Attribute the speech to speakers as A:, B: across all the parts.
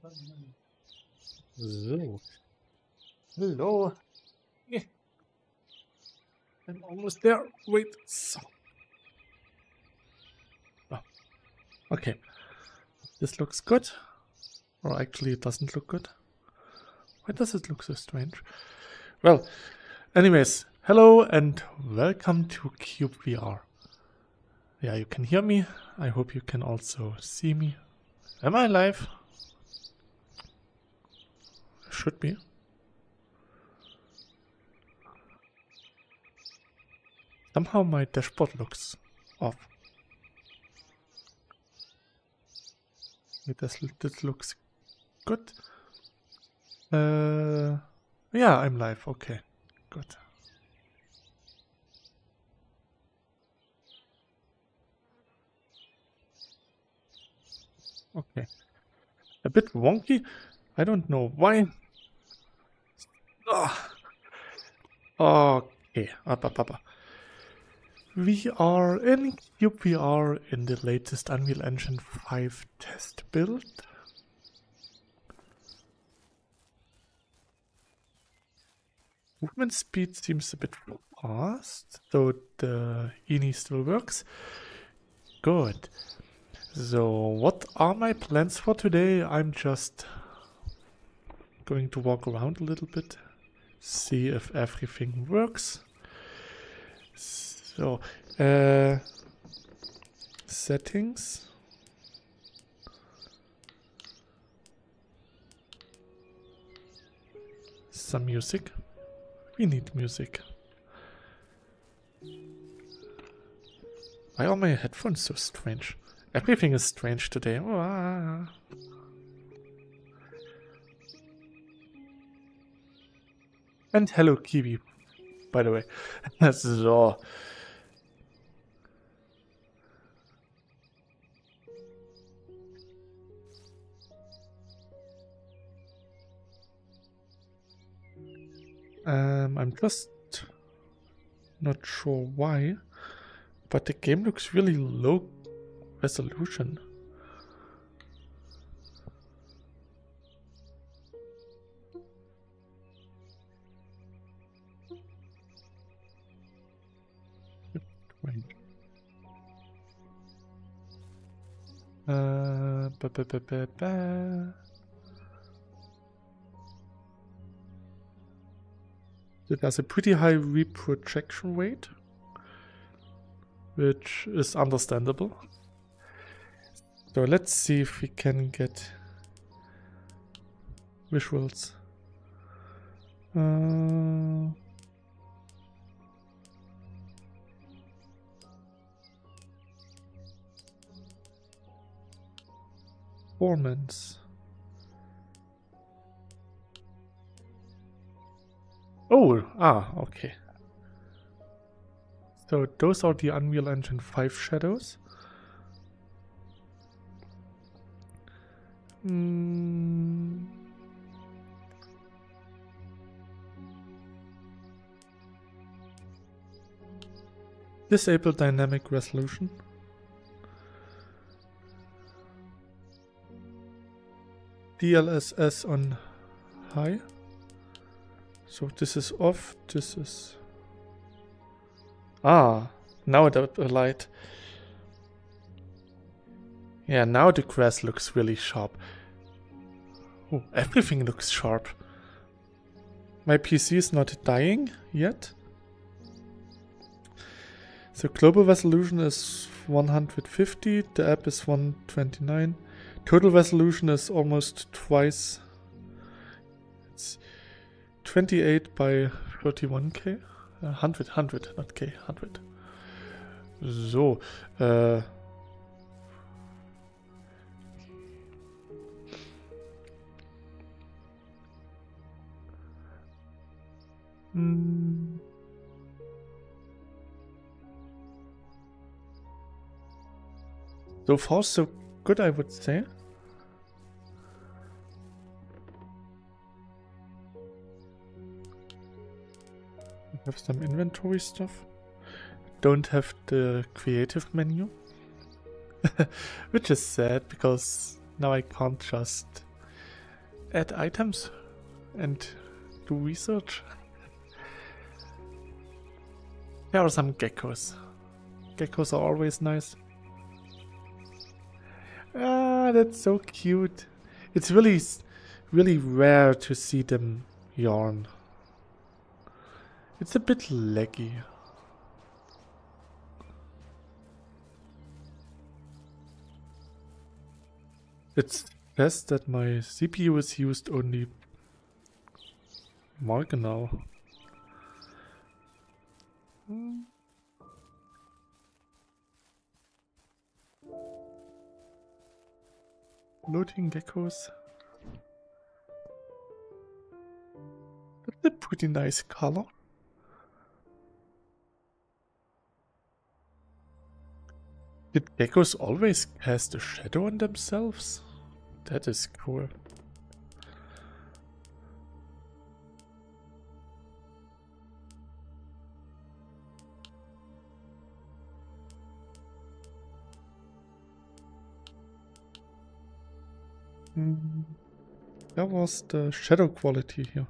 A: So, hello. Yeah, I'm almost there. Wait. So. Oh, okay. This looks good. Or actually, it doesn't look good. Why does it look so strange? Well, anyways, hello and welcome to cyubeVR. Yeah, you can hear me. I hope you can also see me. Am I live? Should be. Somehow my dashboard looks off. This looks good. Yeah, I'm live. Okay, good. Okay. A bit wonky. I don't know why. Ah. Okay. Up. We are in cyubeVR in the latest Unreal Engine 5 test build. Movement speed seems a bit fast, though the INI still works. Good. So, what are my plans for today? I'm just going to walk around a little bit, see if everything works. So, settings. Some music. We need music. Why are my headphones so strange? Everything is strange today. Ah. And hello, Kiwi, by the way. So. I'm just not sure why, but the game looks really low resolution. It has a pretty high reprojection rate, which is understandable. So let's see if we can get visuals. Performance. Oh, okay. So those are the Unreal Engine 5 shadows. Disable dynamic resolution. DLSS on high. So this is off, this is... now the light. Yeah, now the grass looks really sharp. Oh, everything looks sharp. My PC is not dying yet. So global resolution is 150, the app is 129. Total resolution is almost twice. It's 28 by 31k. 100, not k, 100. So, so far so good, I would say. We have some inventory stuff. Don't have the creative menu. Which is sad, because now I can't just add items and do research. There are some geckos. Geckos are always nice. Ah, that's so cute. It's really rare to see them yawn. It's a bit laggy. It's best that my CPU is used only marginal. Loading geckos. That's a pretty nice color. Did geckos always cast a shadow on themselves? That is cool. Where was the shadow quality here?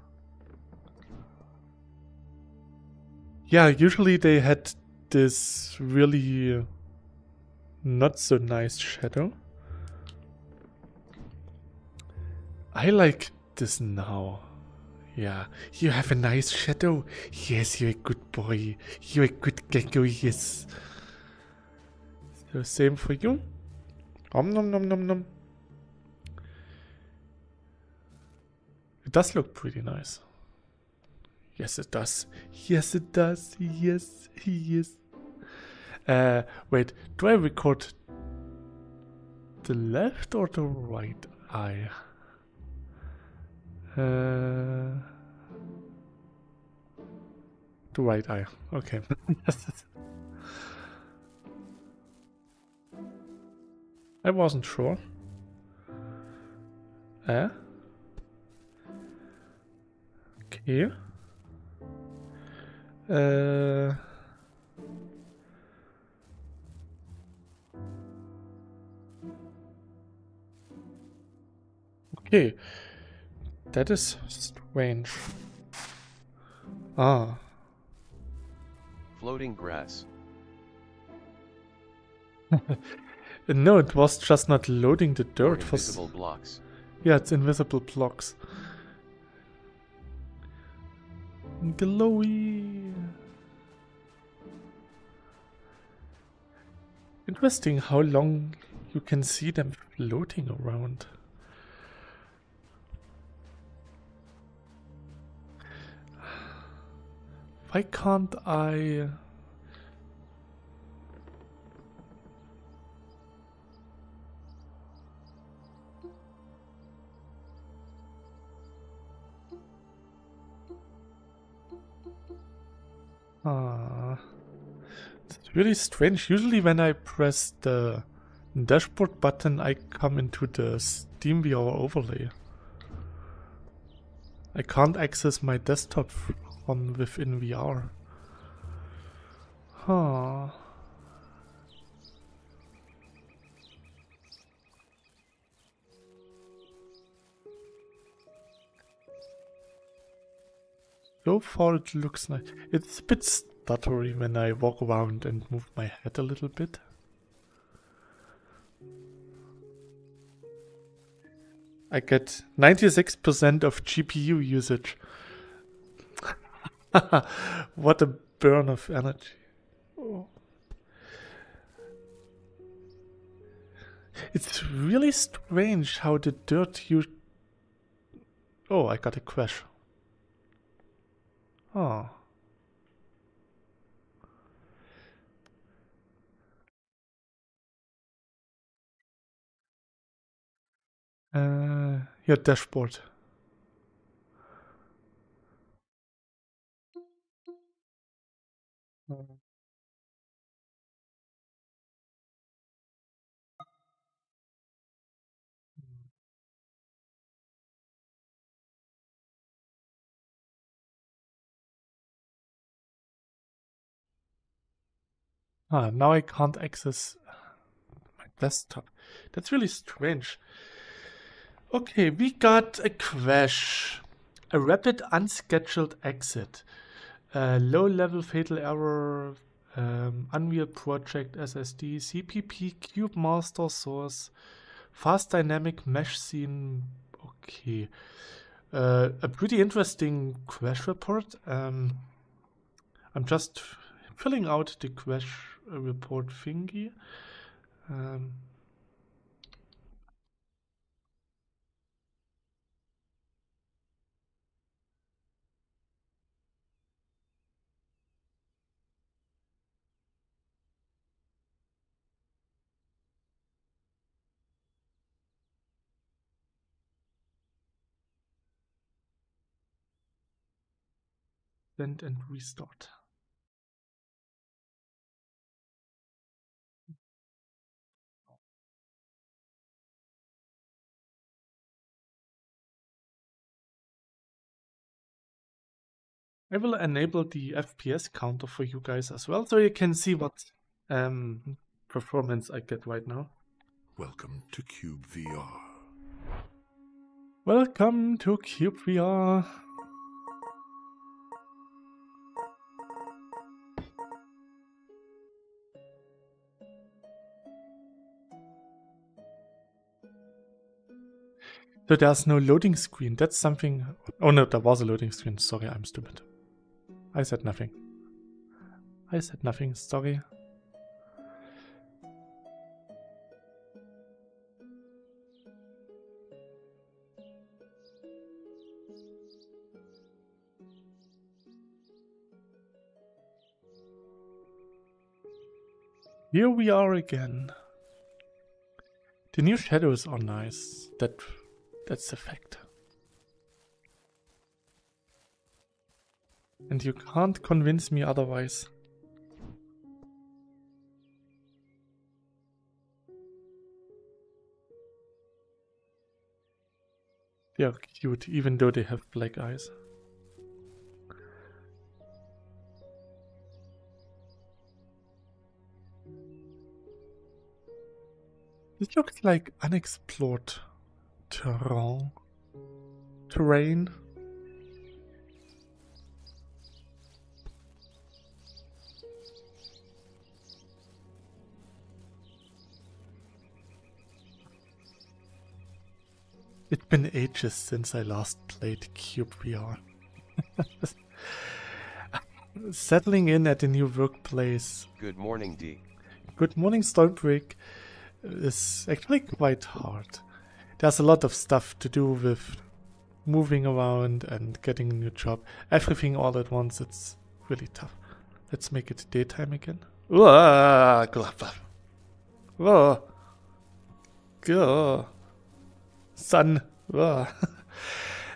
A: Yeah, usually they had this really not so nice shadow. I like this now. Yeah, you have a nice shadow. Yes, you're a good boy. You're a good gecko, yes. So same for you. Nom nom nom nom nom. It does look pretty nice. Yes, it does. Yes, it does. Yes, yes. Wait, do I record the left or the right eye? The right eye. Okay. I wasn't sure. Okay. Okay. That is strange. Ah.
B: Floating grass.
A: No, it was just not loading the dirt for
B: invisible blocks.
A: Yeah, it's invisible blocks. Glowy. Interesting how long you can see them floating around. Why can't I... It's really strange. Usually when I press the dashboard button, I come into the SteamVR overlay. I can't access my desktop from within VR. Huh. So far it looks nice. It's a bit stuttery when I walk around and move my head a little bit. I get 96% of GPU usage. What a burn of energy. Oh. It's really strange how the dirt you... Oh, I got a crash. Oh. Your dashboard. Ah, now I can't access my desktop. That's really strange. Okay, we got a crash. A rapid unscheduled exit. Low-level fatal error. Unreal Project SSD. CPP Cube Master Source. Fast dynamic mesh scene. Okay. A pretty interesting crash report. I'm just filling out the crash report thingy. Send and restart. I will enable the FPS counter for you guys as well, so you can see what performance I get right now.
B: Welcome to cyubeVR.
A: Welcome to cyubeVR. So there's no loading screen. That's something... Oh no, there was a loading screen. Sorry, I'm stupid. I said nothing. I said nothing, sorry. Here we are again. The new shadows are nice. That's a fact. And you can't convince me otherwise. They are cute, even though they have black eyes. This looks like unexplored terrain. It's been ages since I last played cyubeVR. Settling in at a new workplace.
C: Good morning, D.
A: Good morning, Stormbreak. Is actually quite hard. There's a lot of stuff to do with moving around and getting a new job. Everything all at once, it's really tough. Let's make it daytime again. Whoa! Go. Sun.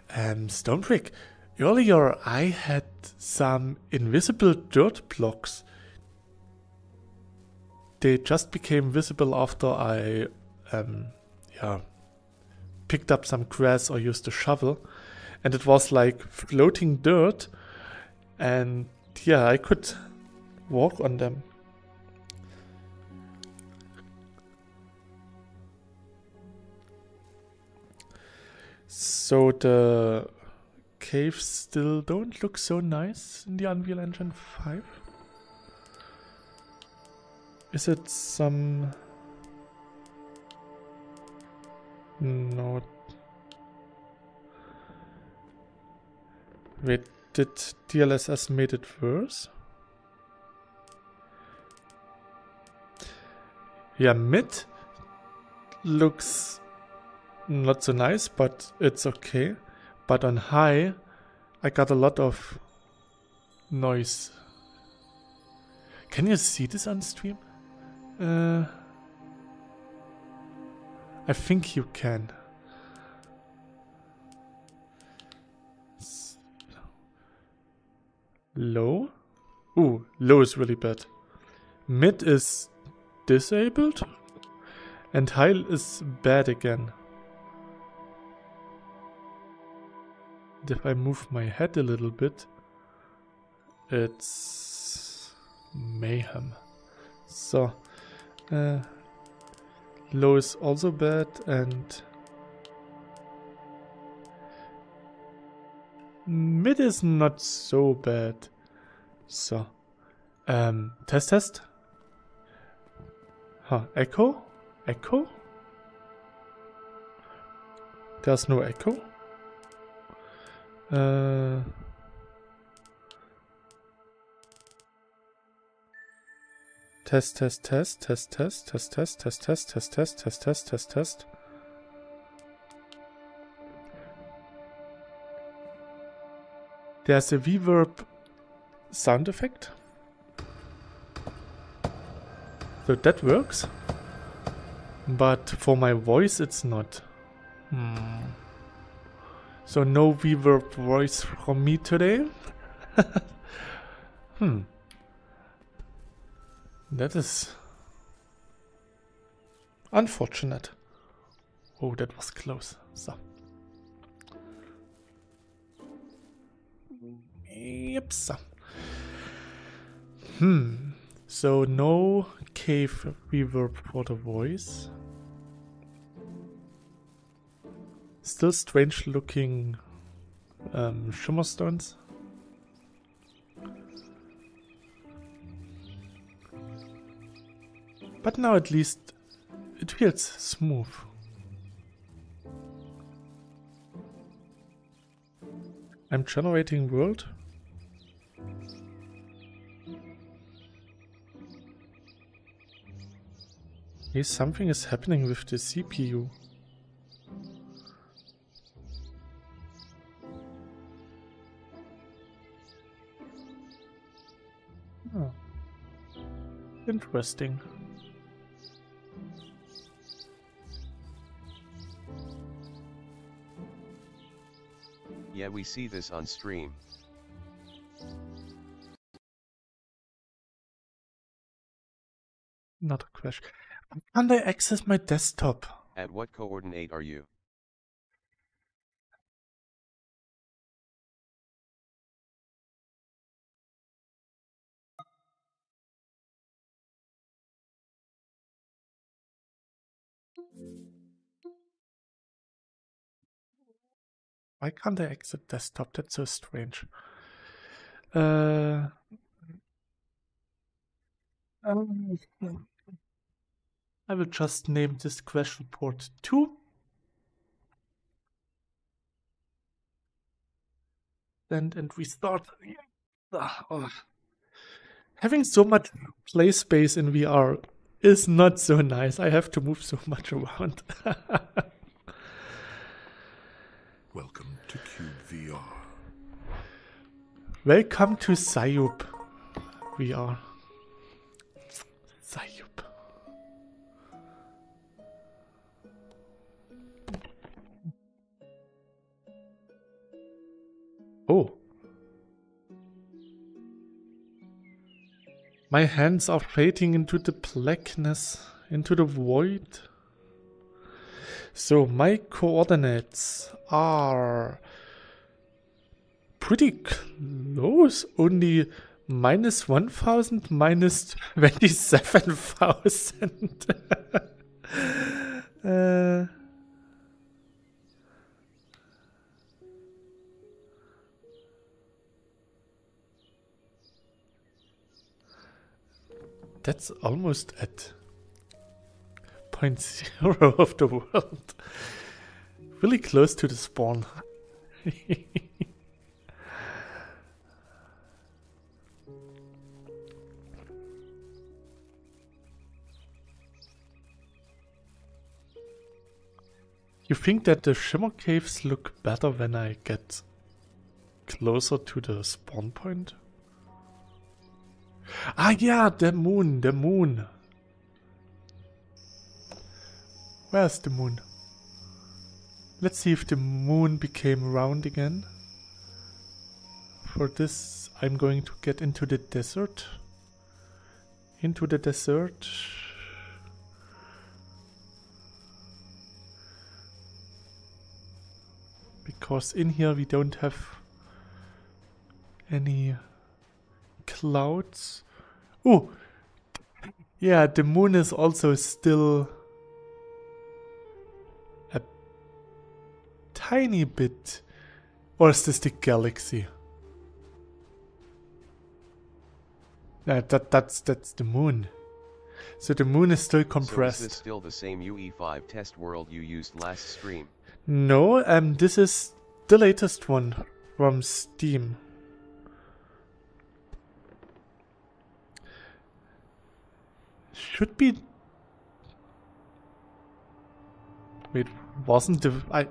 A: Stormbreak, earlier I had some invisible dirt blocks. They just became visible after I picked up some grass or used a shovel, and it was like floating dirt, and yeah, I could walk on them. So the caves still don't look so nice in the Unreal Engine 5. Is it some... No. Wait, did DLSS made it worse? Yeah, mid looks not so nice, but it's okay. But on high, I got a lot of noise. Can you see this on stream? I think you can. Low? Ooh, low is really bad. Mid is disabled. And high is bad again. And if I move my head a little bit, it's mayhem. So, low is also bad, and Mid is not so bad. So. Test. Huh, echo? Echo? There's no echo. Test. There's a reverb sound effect. So that works. But for my voice it's not. So no reverb voice from me today. That is unfortunate. Oh, that was close. So. Yep. So. So no cave reverb for the voice. Still strange looking shimmer stones. But now at least it feels smooth. I'm generating world. Hey, something is happening with the CPU. Oh. Interesting.
C: Yeah, we see this on stream.
A: Not a crash. Can't I access my desktop?
C: At what coordinate are you?
A: Why can't I exit desktop? That's so strange. I will just name this crash report 2. And restart. Oh. Having so much play space in VR is not so nice. I have to move so much around.
B: Welcome to cyubeVR.
A: Welcome to cyubeVR. Cyube. Oh. My hands are fading into the blackness, into the void. So my coordinates are pretty close, only minus 1000, minus 27,000. That's almost at 0.0 of the world. Really close to the spawn. You think that the shimmer caves look better when I get closer to the spawn point? Ah yeah, the moon. Where's the moon? Let's see if the moon became round again. For this, I'm going to get into the desert. Because in here we don't have any clouds. Oh! Yeah, the moon is also still a tiny bit. Or is this the galaxy? That's the moon. So the moon is still compressed.
C: So is this still the same UE5 test world you used last stream?
A: No, this is the latest one from Steam. Should be. Wait, wasn't the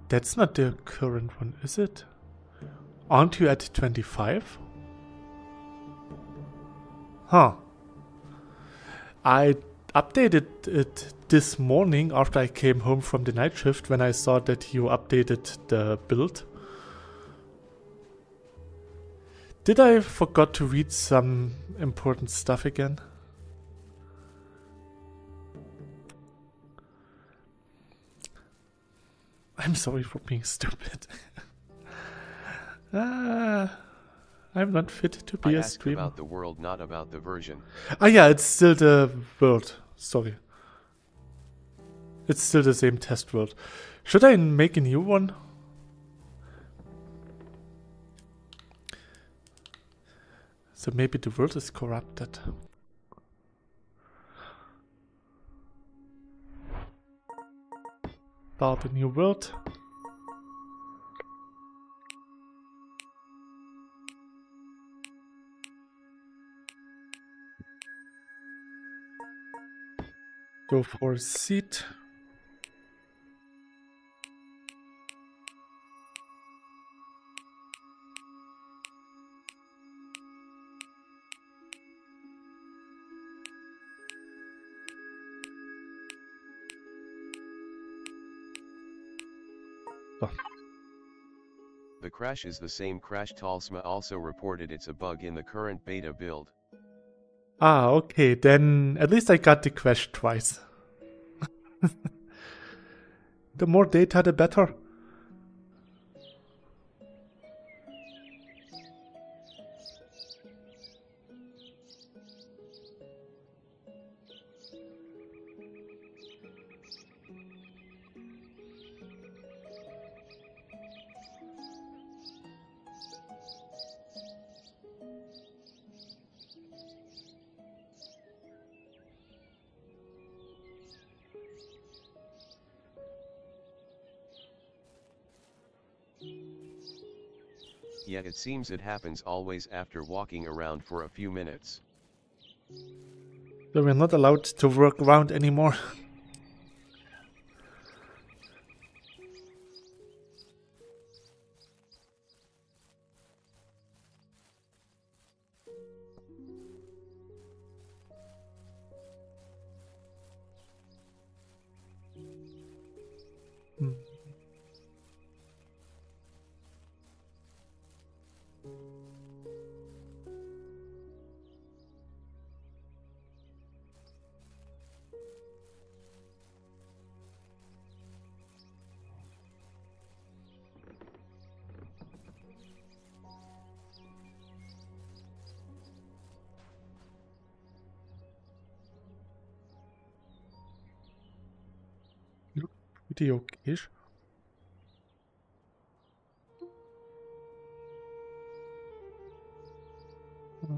A: that's not the current one, is it? Aren't you at 25? Huh. I updated it this morning after I came home from the night shift when I saw that you updated the build. Did I forgot to read some important stuff again? I'm sorry for being stupid. I'm not fit to be a streamer.
C: About the world, not about the version.
A: Ah yeah, it's still the world. Sorry. It's still the same test world. Should I make a new one? So maybe the world is corrupted. Start a new world. Go for a seat. Oh.
C: The crash is the same crash. Talsma also reported it's a bug in the current beta build.
A: Ah, okay, then at least I got the crash twice. The more data, the better.
C: Yet it seems it happens always after walking around for a few minutes.
A: So we're not allowed to work around anymore. Pretty okay-ish.
C: Hmm.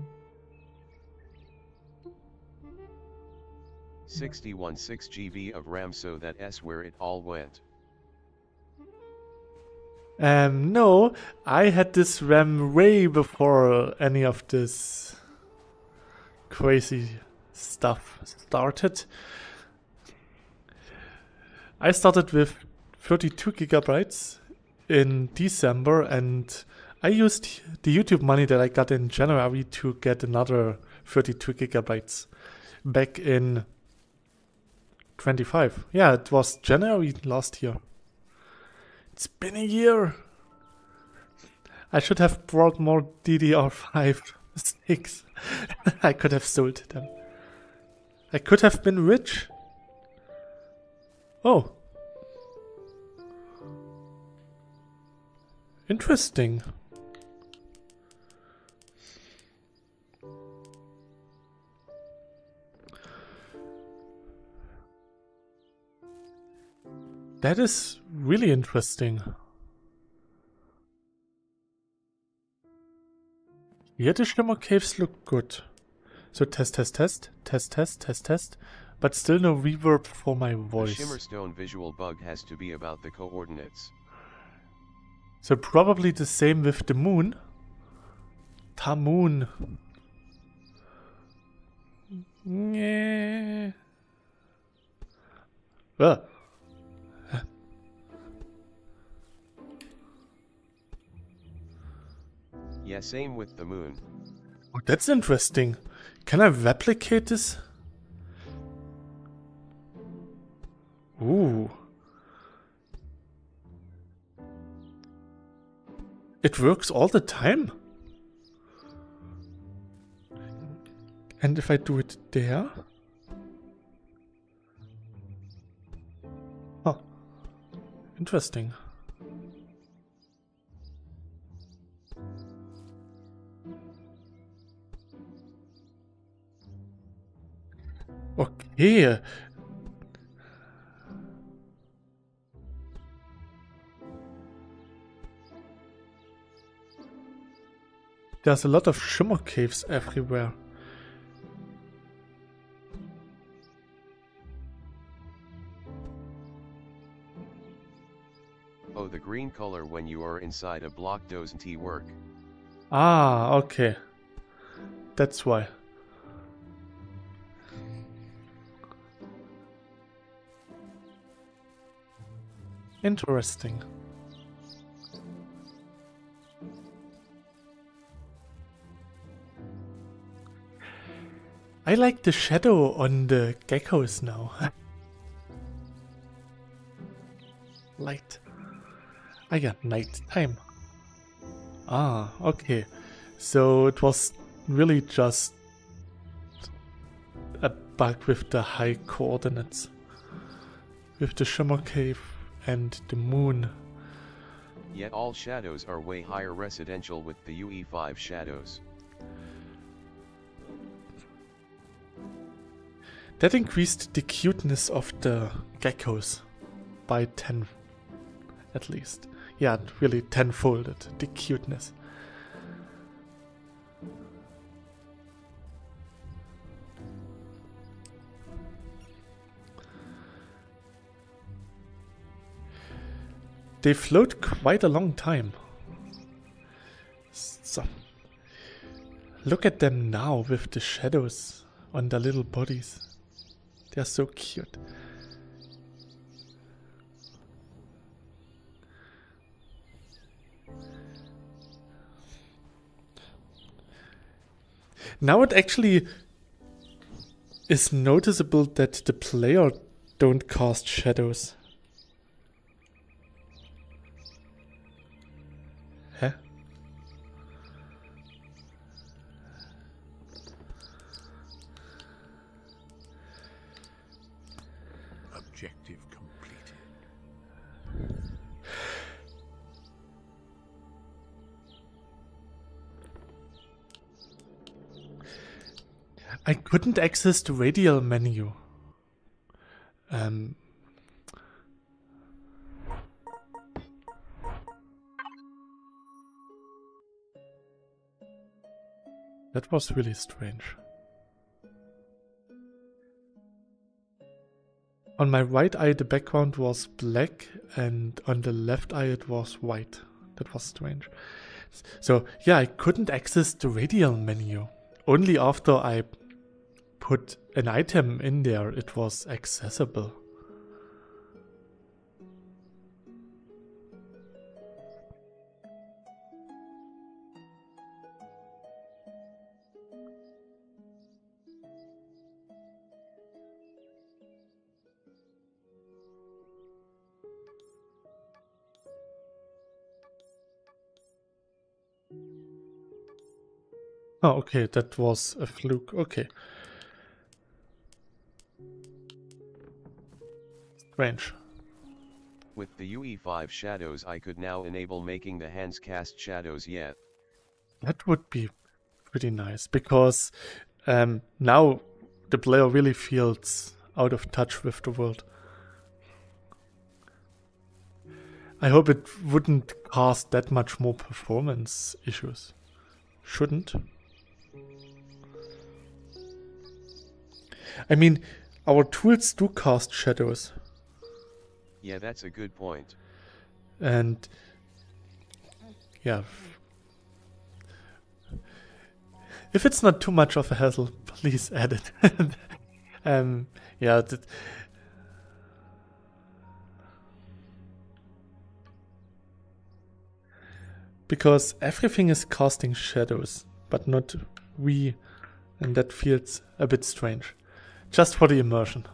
C: 616 GB of RAM, so that's where it all went.
A: No, I had this RAM way before any of this crazy stuff started. I started with 32 gigabytes in December, and I used the YouTube money that I got in January to get another 32 gigabytes back in 25. Yeah, it was January last year. It's been a year. I should have brought more DDR5 sticks. I could have sold them. I could have been rich. Oh. Interesting. That is really interesting. Here the shimmer caves look good. So test, test, test, test, test, test, test. But still no reverb for my voice.
C: The shimmerstone visual bug has to be about the coordinates.
A: So probably the same with the moon. Ta moon. Yeah. Well.
C: Yeah, same with the moon.
A: Oh, that's interesting. Can I replicate this? Ooh. It works all the time. And if I do it there? Oh. Interesting. Okay. There's a lot of shimmer caves everywhere.
C: Oh, the green color when you are inside a block doesn't work.
A: Ah, okay. That's why. Interesting. I like the shadow on the geckos now. Light. I got night time. Ah, okay. So it was really just a bug with the high coordinates. With the shimmer cave and the moon.
C: Yet all shadows are way higher residential with the UE5 shadows.
A: That increased the cuteness of the geckos by 10 at least. Yeah, really 10-folded the cuteness. They float quite a long time. So, look at them now with the shadows on their little bodies. They're so cute. Now it actually is noticeable that the player don't cast shadows. Huh?
B: Objective completed.
A: I couldn't access the radial menu. That was really strange. On my right eye the background was black and on the left eye it was white. That was strange. So yeah, I couldn't access the radial menu. Only after I put an item in there it was accessible. Oh, okay, that was a fluke. Okay. Strange.
C: With the UE5 shadows I could now enable making the hands cast shadows yet.
A: That would be pretty nice, because now the player really feels out of touch with the world. I hope it wouldn't cause that much more performance issues. shouldn't. I mean, our tools do cast shadows.
C: Yeah, that's a good point.
A: And yeah, if it's not too much of a hassle, please add it. Yeah, because everything is casting shadows, but not we, and that feels a bit strange. Just for the immersion.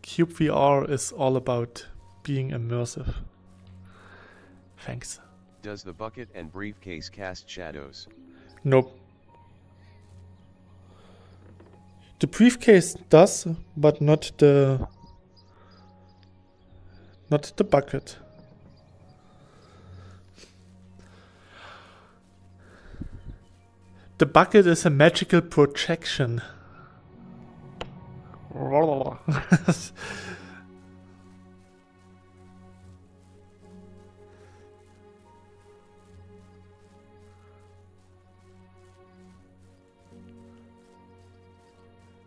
A: cyubeVR is all about being immersive. Thanks.
C: Does the bucket and briefcase cast shadows?
A: Nope. The briefcase does, but not the bucket. The bucket is a magical projection.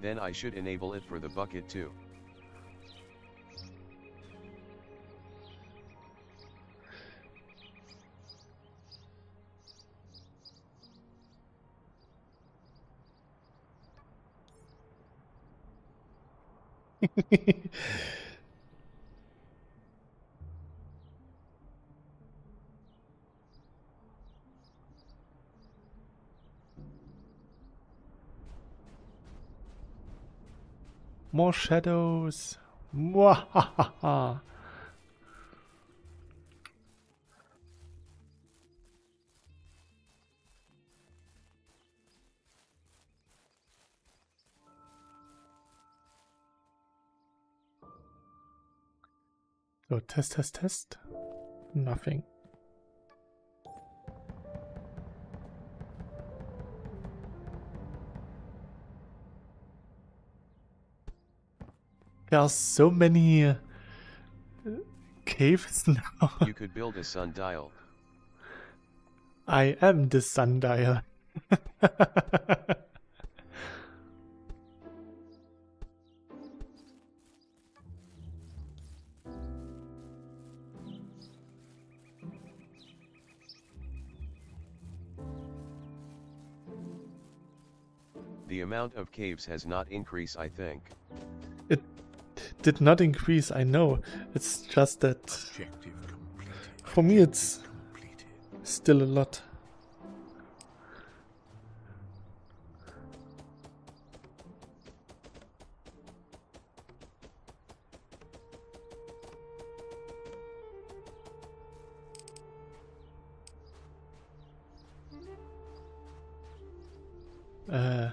C: Then I should enable it for the bucket too.
A: More shadows. Mwahaha. So test. Nothing. There are so many caves now.
C: You could build a sundial.
A: I am the sundial.
C: The amount of caves has not increased, I think.
A: It did not increase, I know. It's just that
B: Objective completed.
A: for me it's
B: Completed.
A: still a lot.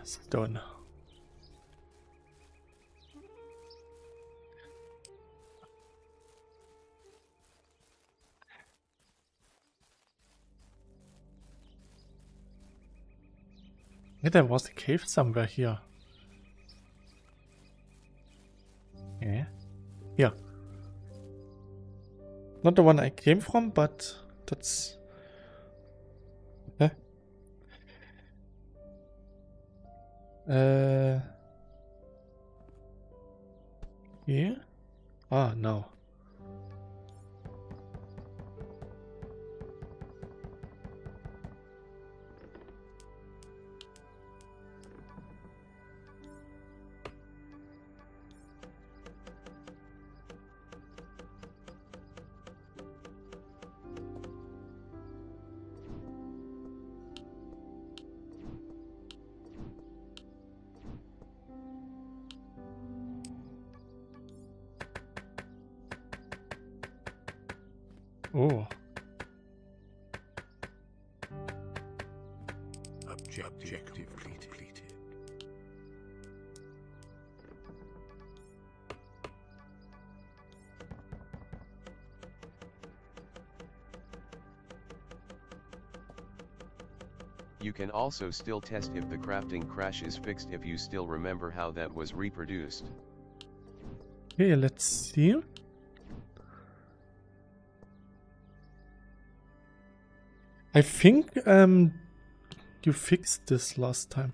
A: Stone. Yeah, there was a cave somewhere here. Yeah. Yeah. Not the one I came from, but that's... Huh? Yeah? Ah, no. Oh.
B: Objective completed.
C: You can also still test if the crafting crash is fixed if you still remember how that was reproduced.
A: Okay, let's see. I think you fixed this last time.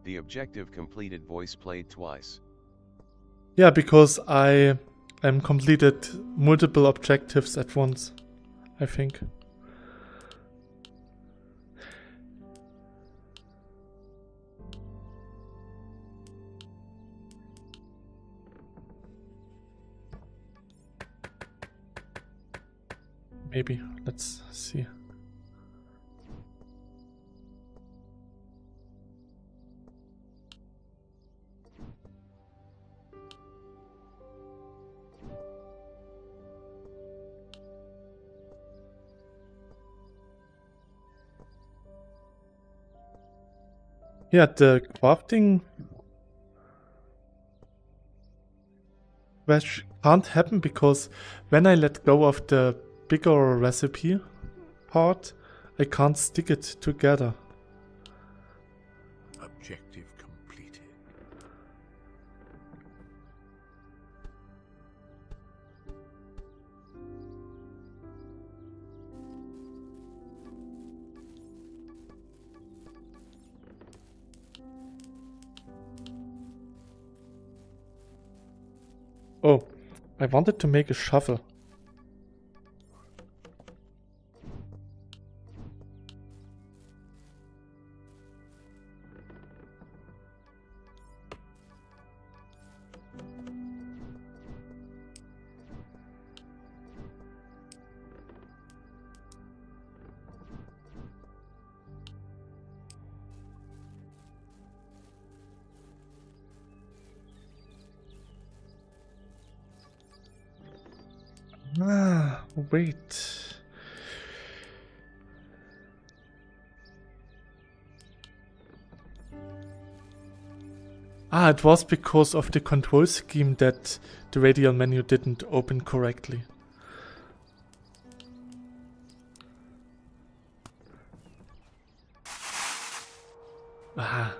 C: The objective completed voice played twice.
A: Yeah, because I completed multiple objectives at once, I think. Maybe. Let's see. Yeah, the crafting which can't happen because when I let go of the bigger recipe part, I can't stick it together.
B: Objective completed.
A: Oh, I wanted to make a shovel. Ah, wait. Ah, it was because of the control scheme that the radial menu didn't open correctly. Ah.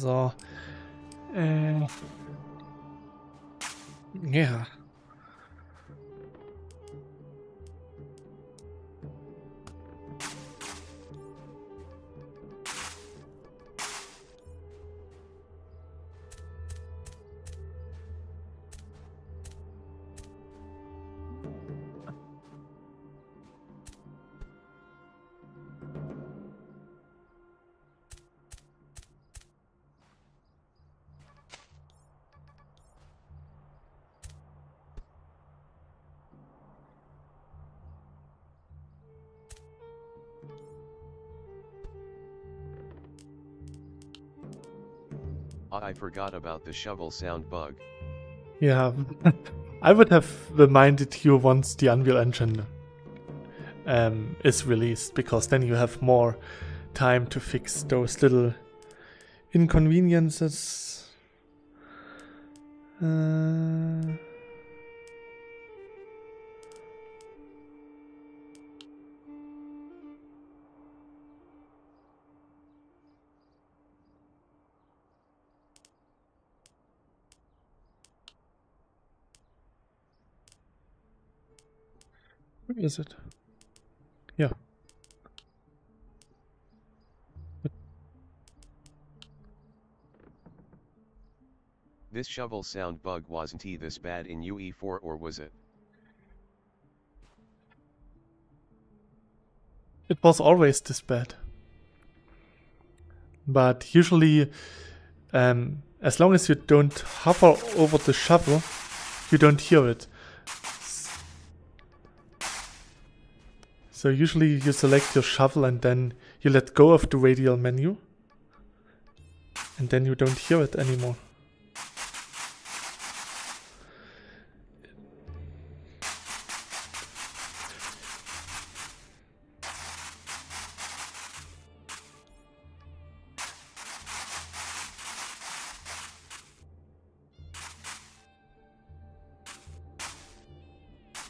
A: So. Ja.
C: I forgot about the shovel sound bug.
A: Yeah. I would have reminded you once the Unreal Engine is released, because then you have more time to fix those little inconveniences. Where is it? Yeah.
C: This shovel sound bug wasn't this bad in UE4, or was it?
A: It was always this bad. But usually, as long as you don't hover over the shovel, you don't hear it. So usually you select your shovel and then you let go of the radial menu. And then you don't hear it anymore.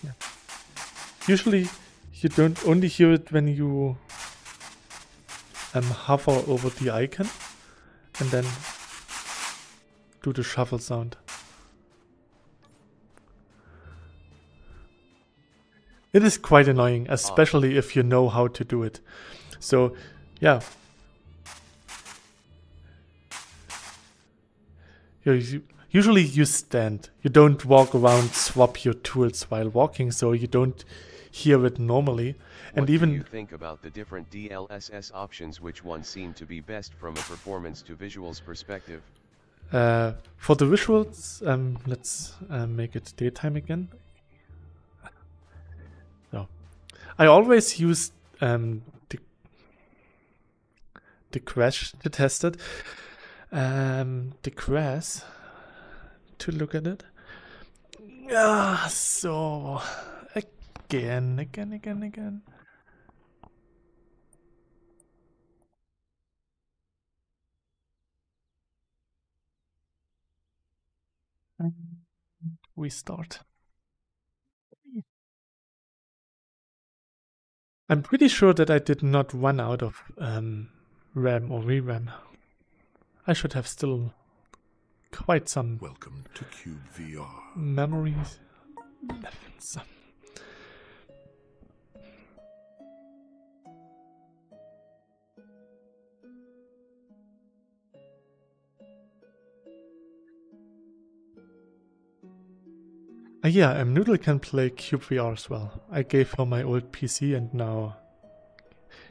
A: Yeah. Usually you don't only hear it when you hover over the icon and then do the shuffle sound. It is quite annoying, especially if you know how to do it. So, yeah. Usually you stand. You don't walk around, swap your tools while walking, so you don't hear it normally.
C: What do you think about the different DLSS options? Which ones seem to be best from a performance to visuals perspective?
A: For the visuals, let's make it daytime again. No, I always use the crash to test it. The crash to look at it. So again. We start. I'm pretty sure that I did not run out of RAM or VRAM. I should have still quite some
B: Welcome to cyubeVR.
A: memories. Yeah, Noodle can play cyubeVR as well. I gave her my old PC and now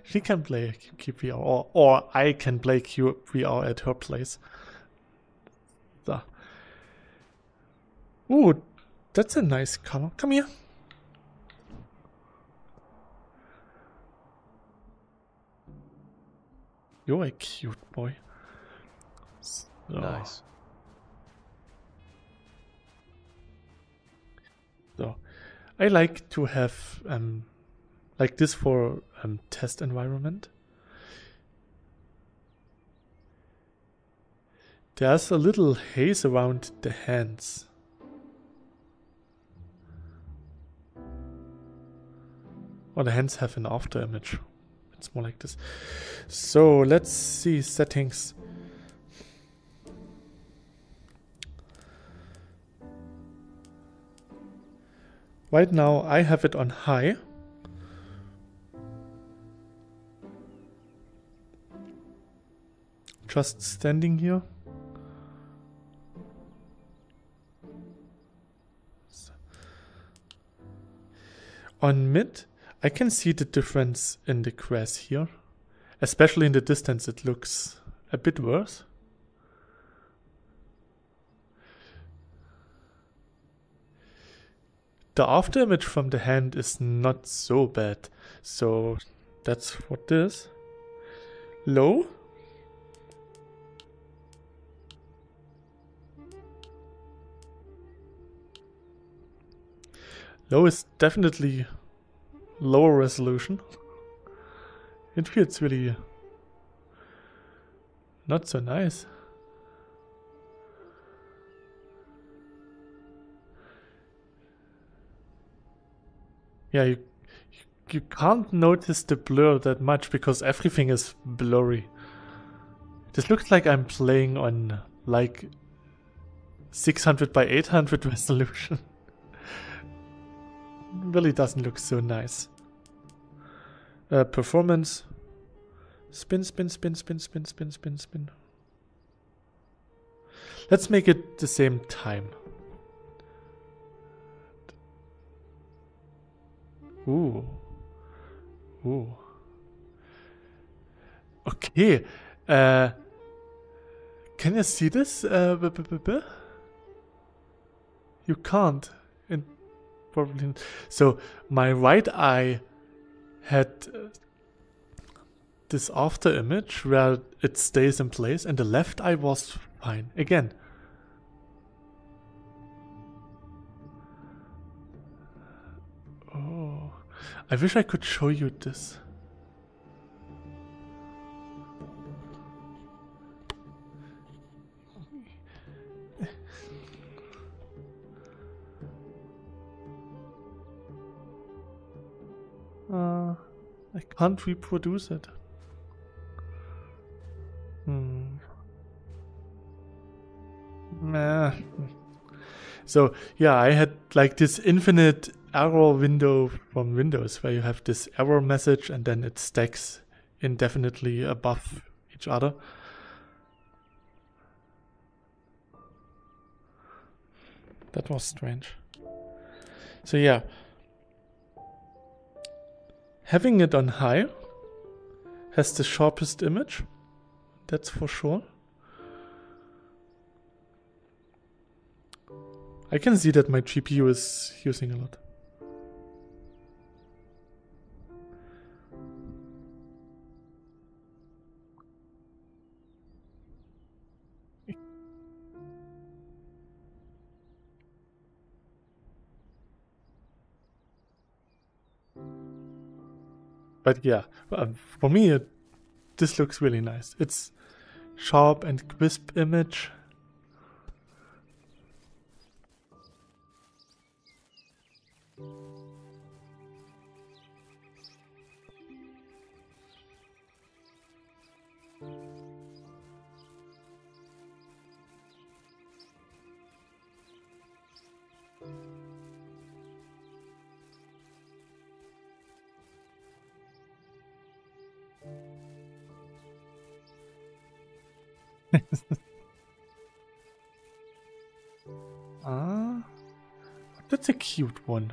A: she can play cyubeVR, or I can play cyubeVR at her place. So. Ooh, that's a nice color. Come here. You're a cute boy. So.
C: Nice.
A: So, I like to have like this for test environment. There's a little haze around the hands. Or the hands have an after image. It's more like this. So let's see settings. Right now I have it on high. Just standing here. On mid, I can see the difference in the grass here. Especially in the distance, it looks a bit worse. The after image from the hand is not so bad. So that's what this. Low. Low is definitely lower resolution. It feels really not so nice. Yeah, you can't notice the blur that much because everything is blurry. This looks like I'm playing on like 600 by 800 resolution. Really doesn't look so nice. Performance. Spin. Let's make it the same time. Ooh. Okay. Can you see this? You can't. Probably. So my right eye had this after image where it stays in place, and the left eye was fine again. Oh, I wish I could show you this. I can't reproduce it. Nah. So yeah, I had like this infinite error window from Windows where you have this error message and then it stacks indefinitely above each other. That was strange. So yeah, having it on high has the sharpest image, that's for sure. I can see that my GPU is using a lot. But yeah, for me, this looks really nice. It's sharp and crisp image. That's a cute one.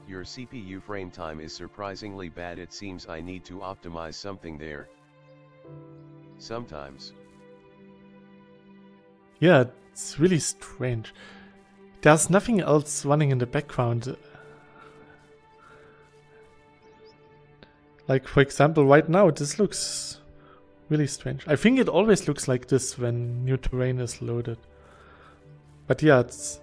C: Your CPU frame time is surprisingly bad. It seems I need to optimize something there. Sometimes.
A: Yeah, it's really strange. There's nothing else running in the background. Like, for example, right now, this looks really strange. I think it always looks like this when new terrain is loaded. But yeah, it's...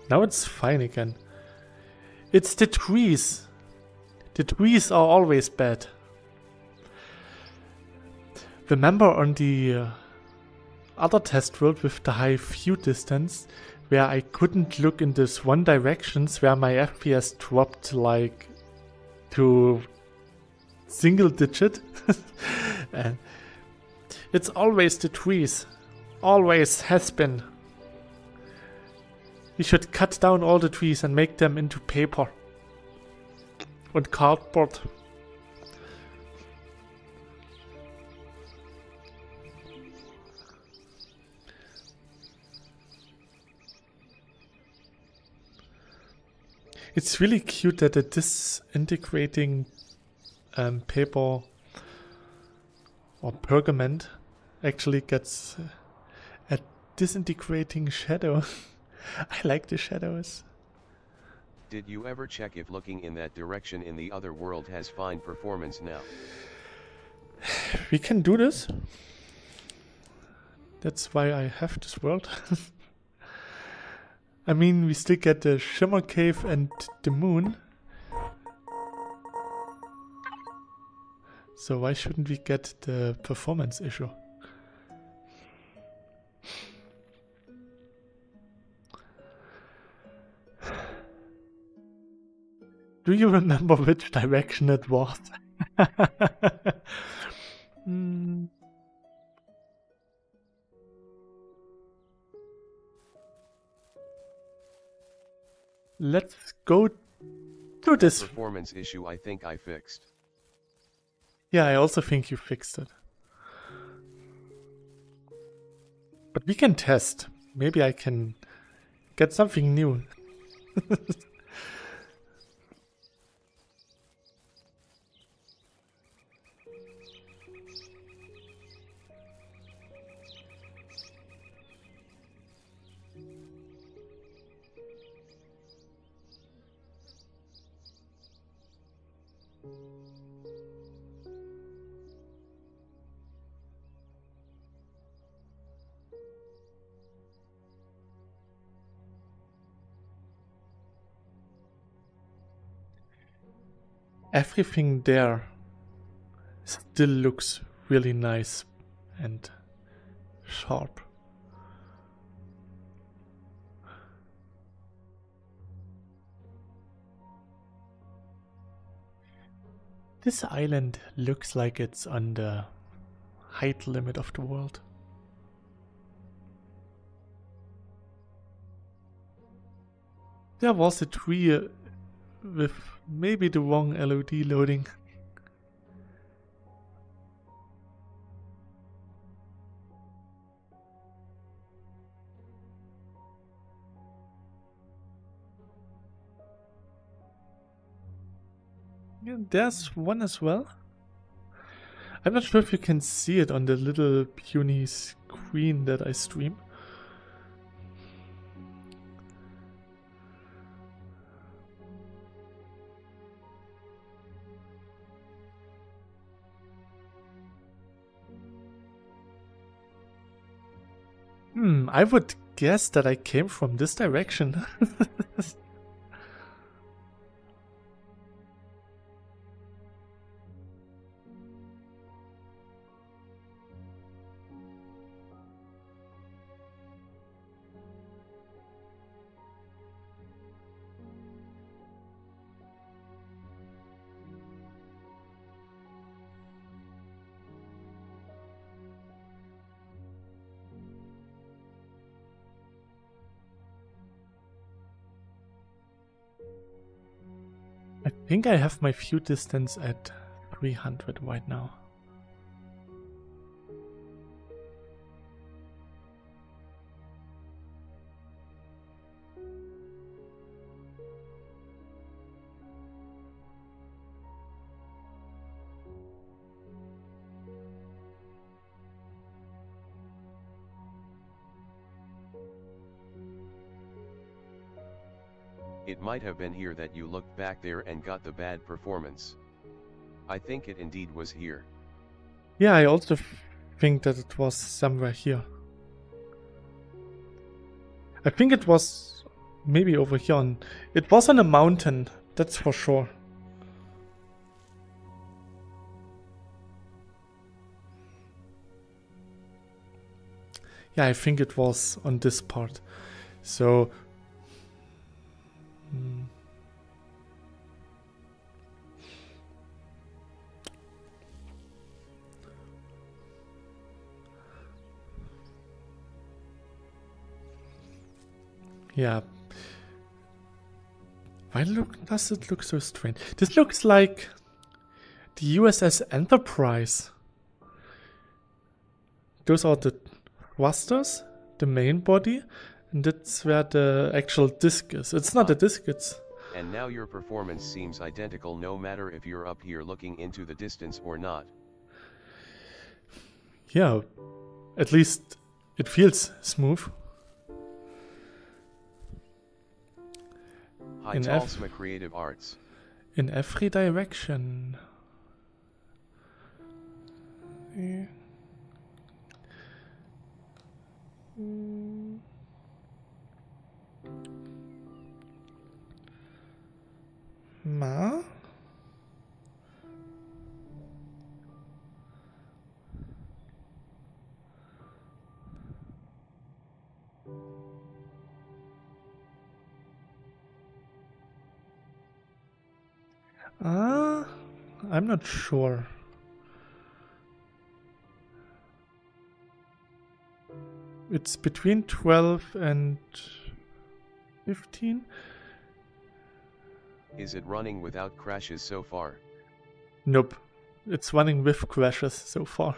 A: Now it's fine again. It's the trees. The trees are always bad. Remember on the other test world with the high view distance, where I couldn't look in this one directions, where my FPS dropped like to single digit? And it's always the trees. Always has been. We should cut down all the trees and make them into paper and cardboard. It's really cute that the disintegrating paper or pergament actually gets a disintegrating shadow. I like the shadows.
C: Did you ever check if looking in that direction in the other world has fine performance now?
A: We can do this. That's why I have this world. I mean, we still get the Shimmer Cave and the moon. So why shouldn't we get the performance issue? Do you remember which direction it was? Let's go to this.
C: Performance issue I think I fixed.
A: Yeah, I also think you fixed it. But we can test. Maybe I can get something new. everything there still looks really nice and sharp. This island looks like it's on the height limit of the world. There was a tree with maybe the wrong LOD loading. Yeah, there's one as well. I'm not sure if you can see it on the little puny screen that I stream. I would guess that I came from this direction. I think I have my view distance at 300 right now.
C: It might have been here that you looked back there and got the bad performance. I think it indeed was here.
A: Yeah, I also think that it was somewhere here. I think it was maybe over here. It was on a mountain, that's for sure. Yeah, I think it was on this part. So... yeah. Why does it look so strange? This looks like the USS Enterprise. Those are the thrusters, the main body, and that's where the actual disc is. It's not a disc, it's...
C: And now your performance seems identical no matter if you're up here looking into the distance or not.
A: Yeah, at least it feels smooth.
C: Hi Talsma Creative Arts.
A: In every direction. Yeah. Ma? I'm not sure. It's between 12 and 15.
C: Is it running without crashes so far?
A: Nope. It's running with crashes so far.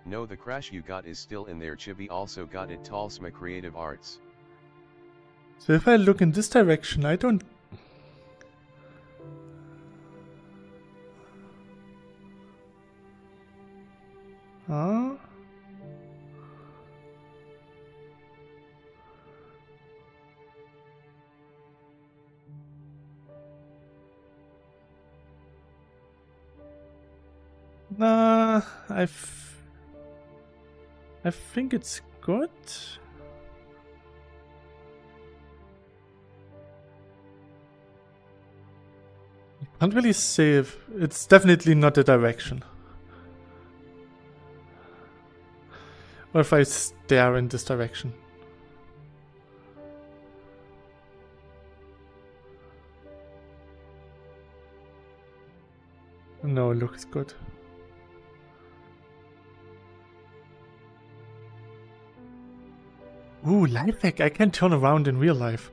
C: No, the crash you got is still in there. Chibi also got it. Talsma Creative Arts.
A: So if I look in this direction, I don't... Huh? Nah, I think it's good. Can't really say if it's definitely not the direction. Or if I stare in this direction. No, it looks good. Ooh, life hack. I can turn around in real life.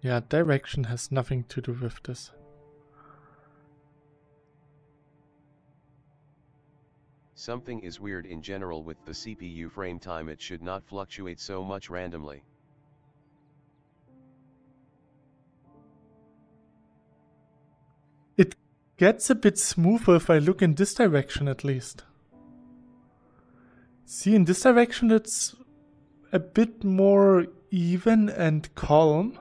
A: Yeah, direction has nothing to do with this.
C: Something is weird in general with the CPU frame time. It should not fluctuate so much randomly.
A: It gets a bit smoother if I look in this direction at least. See, in this direction it's a bit more even and calm.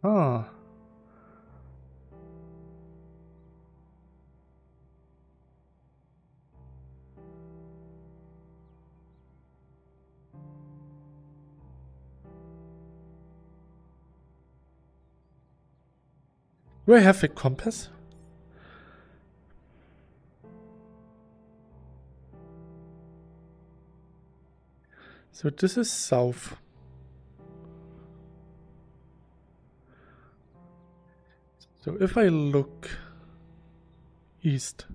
A: Ah. Do I have a compass? So this is south. So if I look east.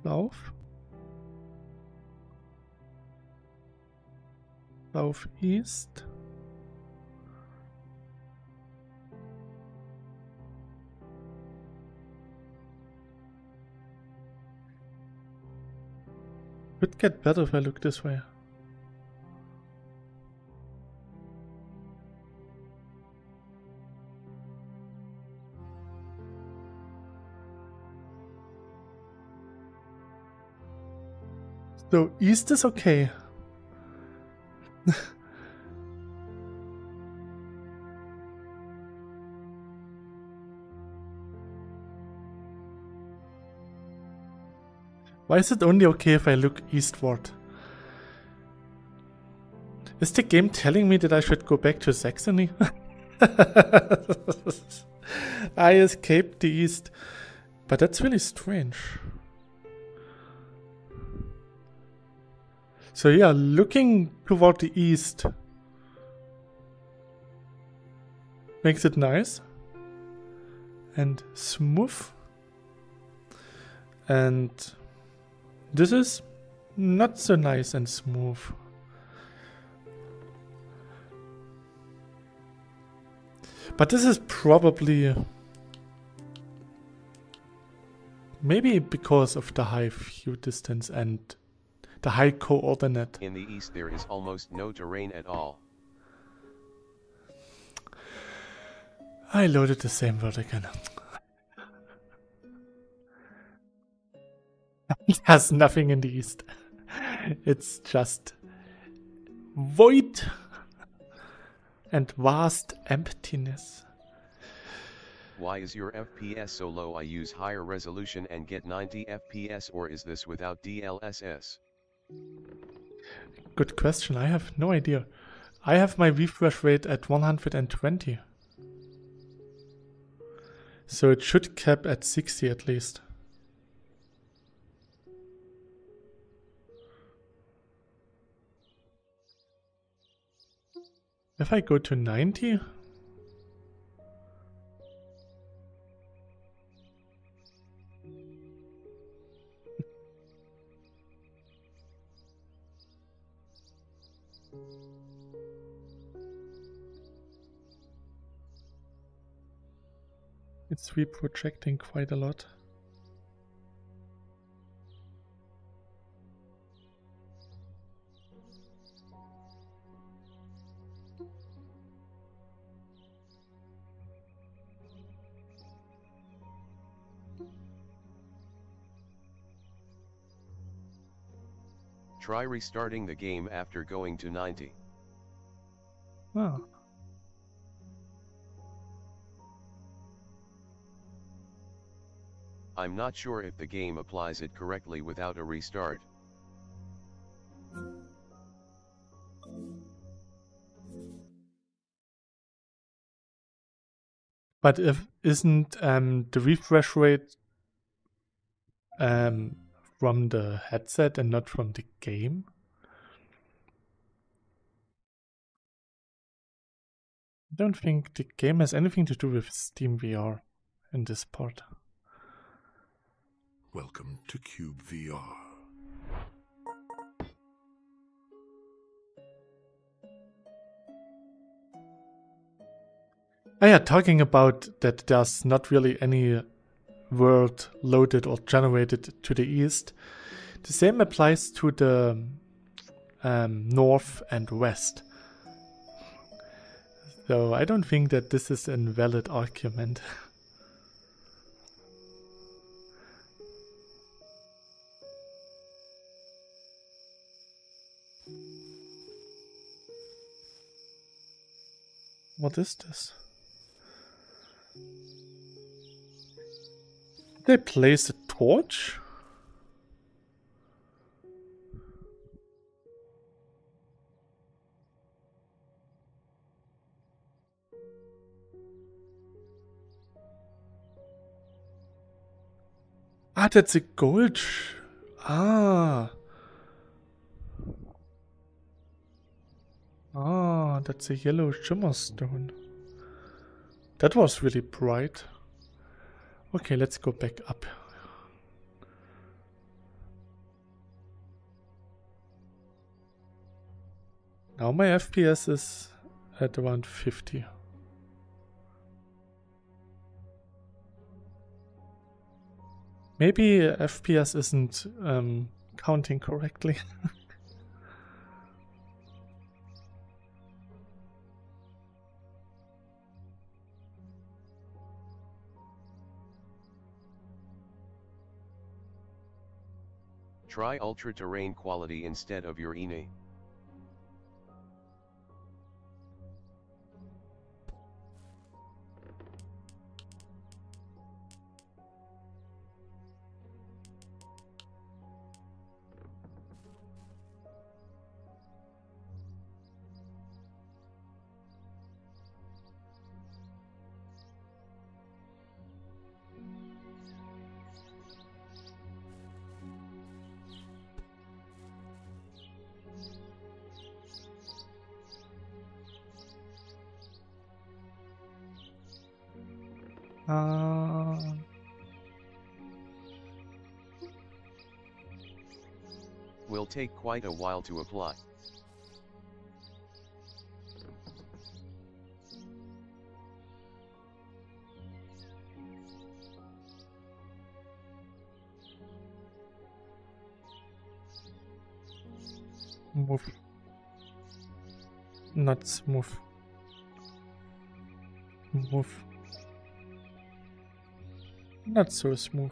A: South. Southeast. Could get better if I look this way. So east is okay. Why is it only okay if I look eastward? Is the game telling me that I should go back to Saxony? I escaped the east. But that's really strange. So yeah, looking toward the east makes it nice and smooth. And this is not so nice and smooth. But this is probably maybe because of the high view distance and the high coordinate.
C: In the east there is almost no terrain at all.
A: I loaded the same word again. It has nothing in the east. It's just void and vast emptiness.
C: Why is your FPS so low? I use higher resolution and get 90 FPS, or is this without DLSS?
A: Good question, I have no idea. I have my refresh rate at 120. So it should cap at 60 at least. If I go to 90, It's reprojecting quite a lot.
C: Try restarting the game after going to 90.
A: Oh.
C: I'm not sure if the game applies it correctly without a restart.
A: But if isn't the refresh rate from the headset and not from the game? I don't think the game has anything to do with SteamVR in this part.
B: Welcome to cyubeVR.
A: Oh yeah, talking about that there's not really any world loaded or generated to the east. The same applies to the north and west. So I don't think that this is a valid argument. What is this? Did they place a torch? Ah, that's a gold. Ah. Ah, that's a yellow shimmer stone. That was really bright. Okay, let's go back up. Now my FPS is at around 50. Maybe FPS isn't counting correctly.
C: Try ultra terrain quality instead of your INE. Will take quite a while to apply.
A: Move. Not smooth. Move. Not so smooth.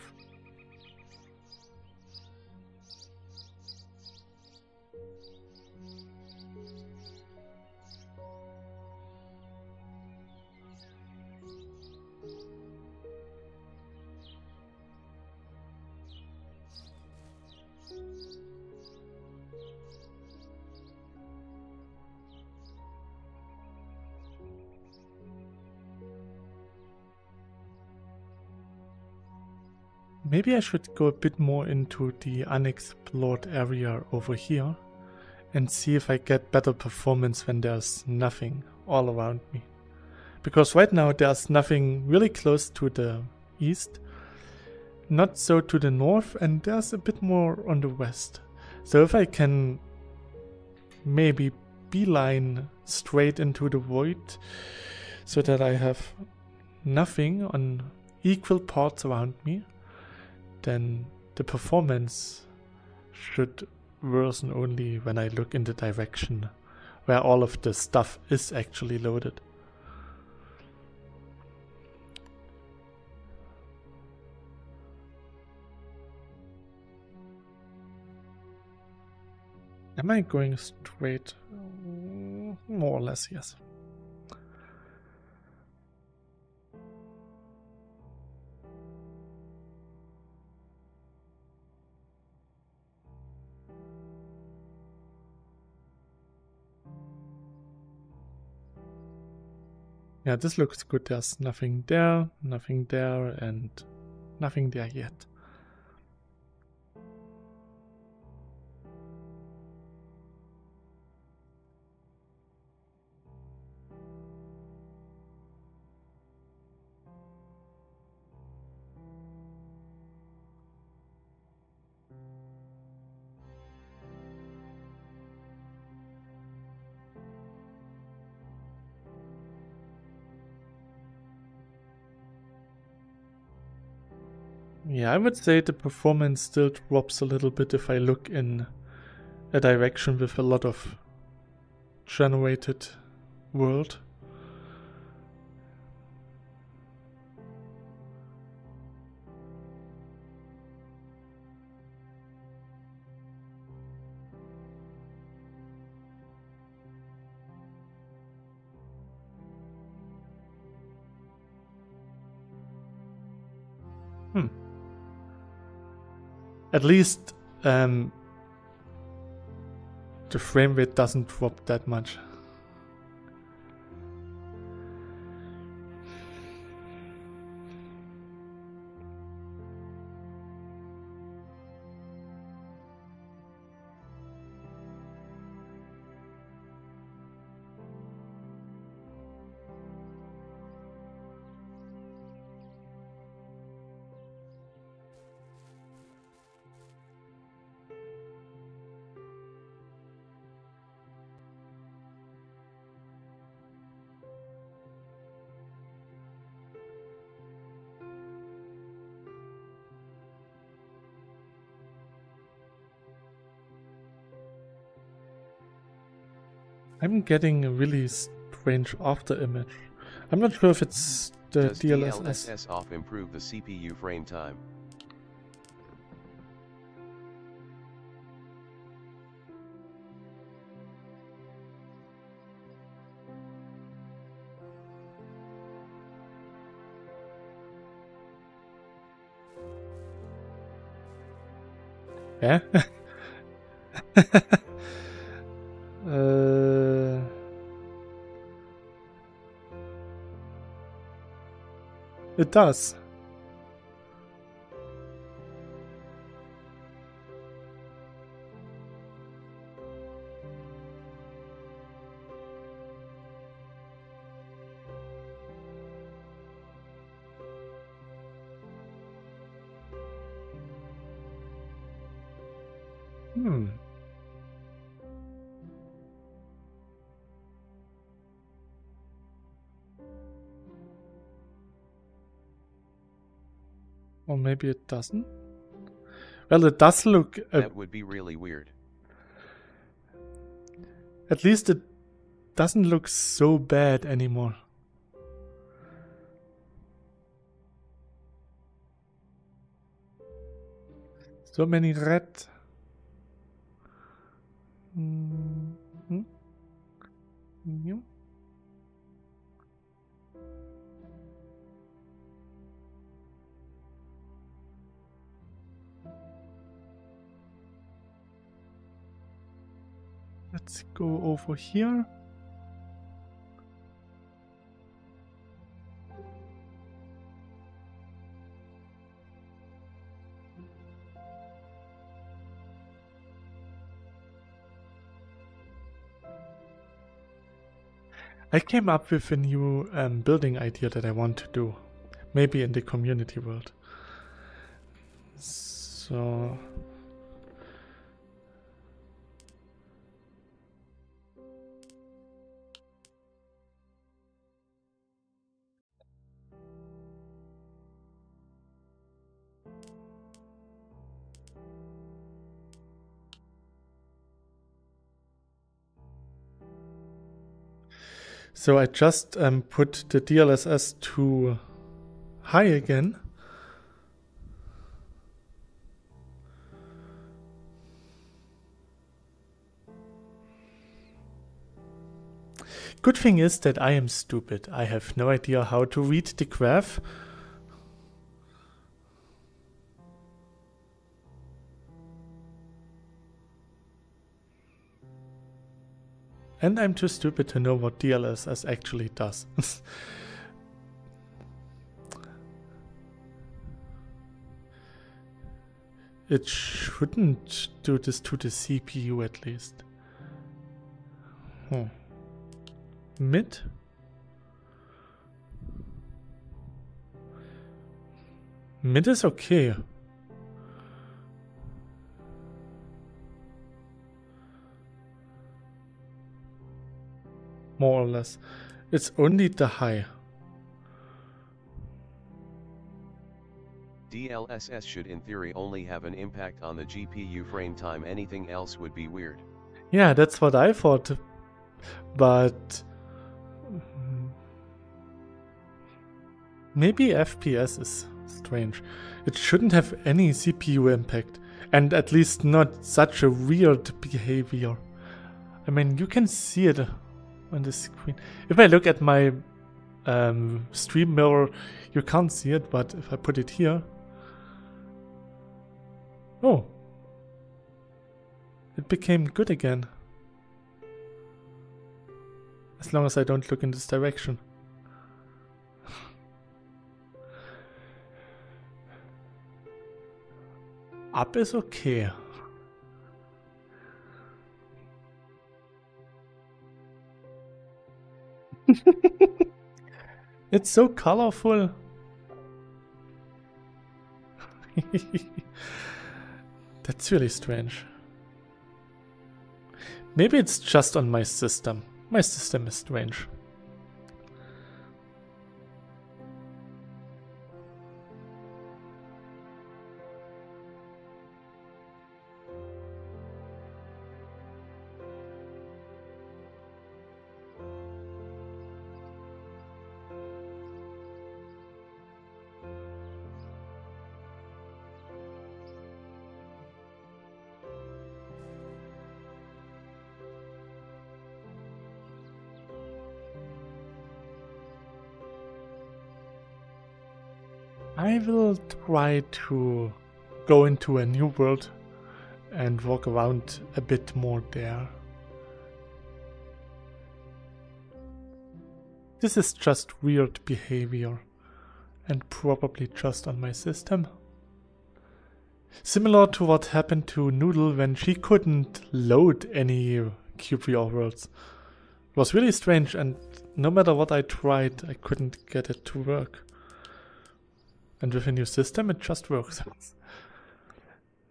A: Maybe I should go a bit more into the unexplored area over here and see if I get better performance when there's nothing all around me. Because right now there's nothing really close to the east, not so to the north, and there's a bit more on the west. So if I can maybe beeline straight into the void so that I have nothing on equal parts around me, then the performance should worsen only when I look in the direction where all of the stuff is actually loaded. Am I going straight? More or less, yes. Yeah, this looks good. There's nothing there, and nothing there yet. Yeah, I would say the performance still drops a little bit if I look in a direction with a lot of generated world. At least the frame rate doesn't drop that much. I'm getting a really strange after image. I'm not sure if it's the
C: Does
A: DLSS.
C: DLSS off improve the CPU frame time?
A: Yeah? It does. Or maybe it doesn't. Well, it does look...
C: that would be really weird.
A: At least it doesn't look so bad anymore. So many red. Yeah. Let's go over here. I came up with a new building idea that I want to do. Maybe in the community world. So... So I just put the DLSS to high again. Good thing is that I am stupid. I have no idea how to read the graph. And I'm too stupid to know what DLSS actually does. It shouldn't do this to the CPU at least. Mid? Mid is okay. More or less. It's only the high.
C: DLSS should in theory only have an impact on the GPU frame time. Anything else would be weird.
A: Yeah, that's what I thought. But maybe FPS is strange. It shouldn't have any CPU impact. And at least not such a weird behavior. I mean, you can see it on the screen. If I look at my stream mirror, you can't see it, but if I put it here... Oh! It became good again. As long as I don't look in this direction. Up is okay. It's so colorful. That's really strange. Maybe it's just on my system. My system is strange. I will try to go into a new world and walk around a bit more there. This is just weird behavior and probably just on my system. Similar to what happened to Noodle when she couldn't load any cyubeVR worlds. It was really strange, and no matter what I tried, I couldn't get it to work. And with a new system, it just works.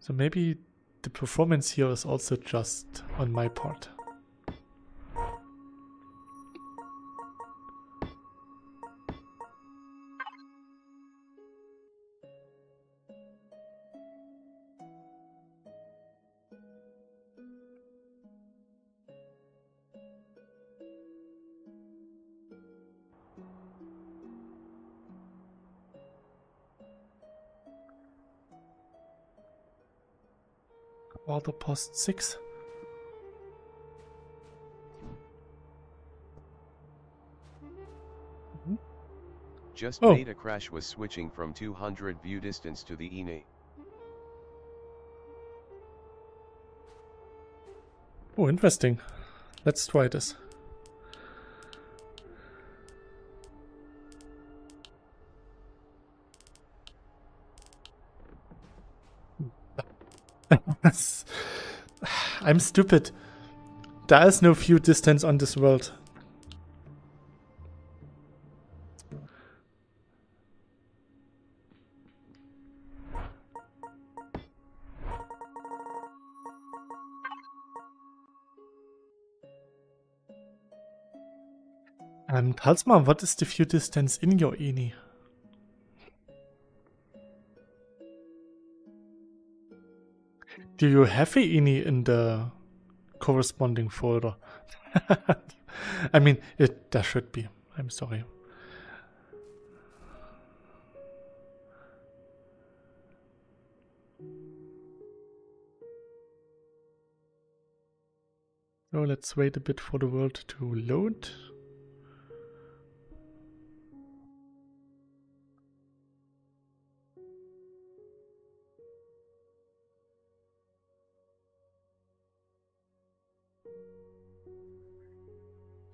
A: So maybe the performance here is also just on my part. Quarter past 6.
C: Just made a crash was switching from 200 view distance to the ENA.
A: Oh, interesting. Let's try this. I'm stupid. There is no view distance on this world. Halsma, what is the view distance in your ENI? Do you have a ENI in the corresponding folder? I mean, there should be. I'm sorry. So let's wait a bit for the world to load.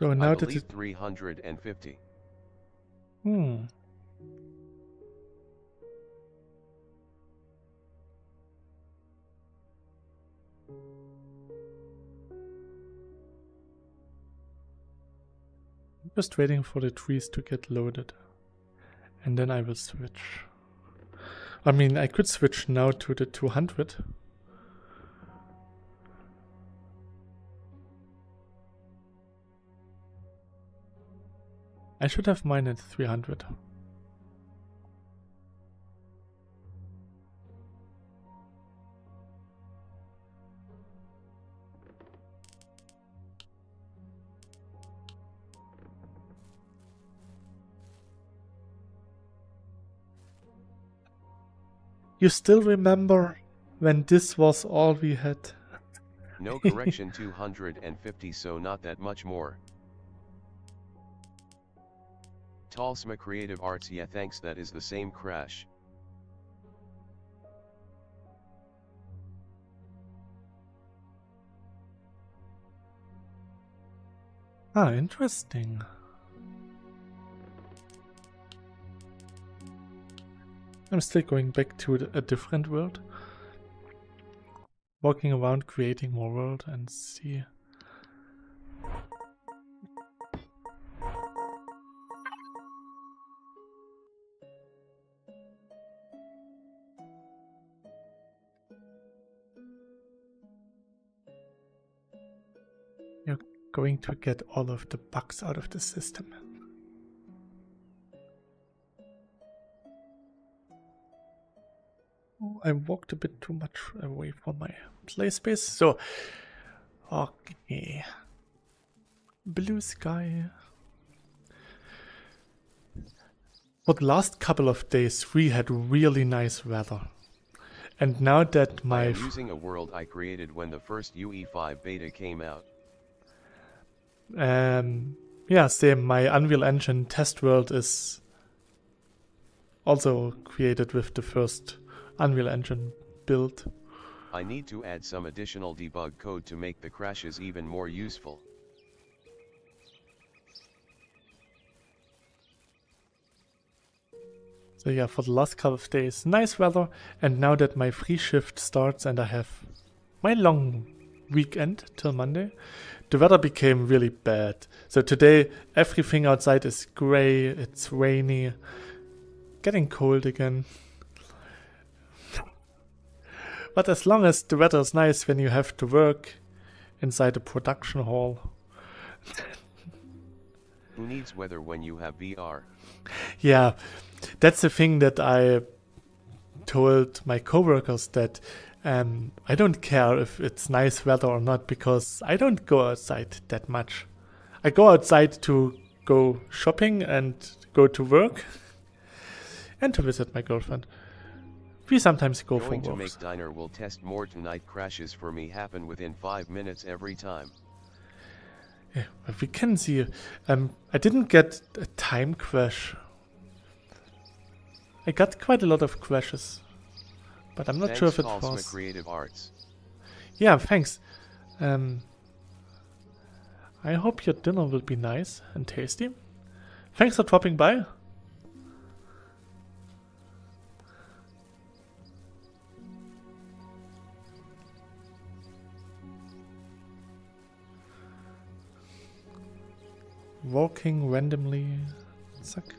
A: So now
C: I
A: that
C: believe
A: it
C: 350.
A: Just waiting for the trees to get loaded. And then I will switch. I mean, I could switch now to the 200. I should have mine at 300. You still remember when this was all we had?
C: No correction, 250, so not that much more. Talsma Creative Arts, yeah thanks, that is the same crash.
A: Ah, interesting. I'm still going back to a different world. Walking around, creating more world and see. You're going to get all of the bugs out of the system. I walked a bit too much away from my play space. So, okay. Blue sky. For the last couple of days, we had really nice weather. And now that
C: I am using a world I created when the first UE5 beta came out.
A: Yeah, same. My Unreal Engine test world is also created with the first Unreal Engine build.
C: I need to add some additional debug code to make the crashes even more useful.
A: So yeah, for the last couple of days, nice weather. And now that my free shift starts and I have my long weekend till Monday, the weather became really bad. So today everything outside is gray, it's rainy, getting cold again. But as long as the weather is nice when you have to work inside a production hall.
C: Who needs weather when you have VR?
A: Yeah, that's the thing that I told my coworkers, that I don't care if it's nice weather or not, because I don't go outside that much. I go outside to go shopping and go to work and to visit my girlfriend. We sometimes go for
C: Going to
A: walks.
C: make diner will test more tonight. Crashes for me happen within 5 minutes every time.
A: Yeah, but we can see. I didn't get a time crash. I got quite a lot of crashes, but I'm not
C: Thanks,
A: sure if it
C: Talsma
A: was.
C: Creative Arts.
A: Yeah, thanks. I hope your dinner will be nice and tasty. Thanks for dropping by. Walking randomly. Suck.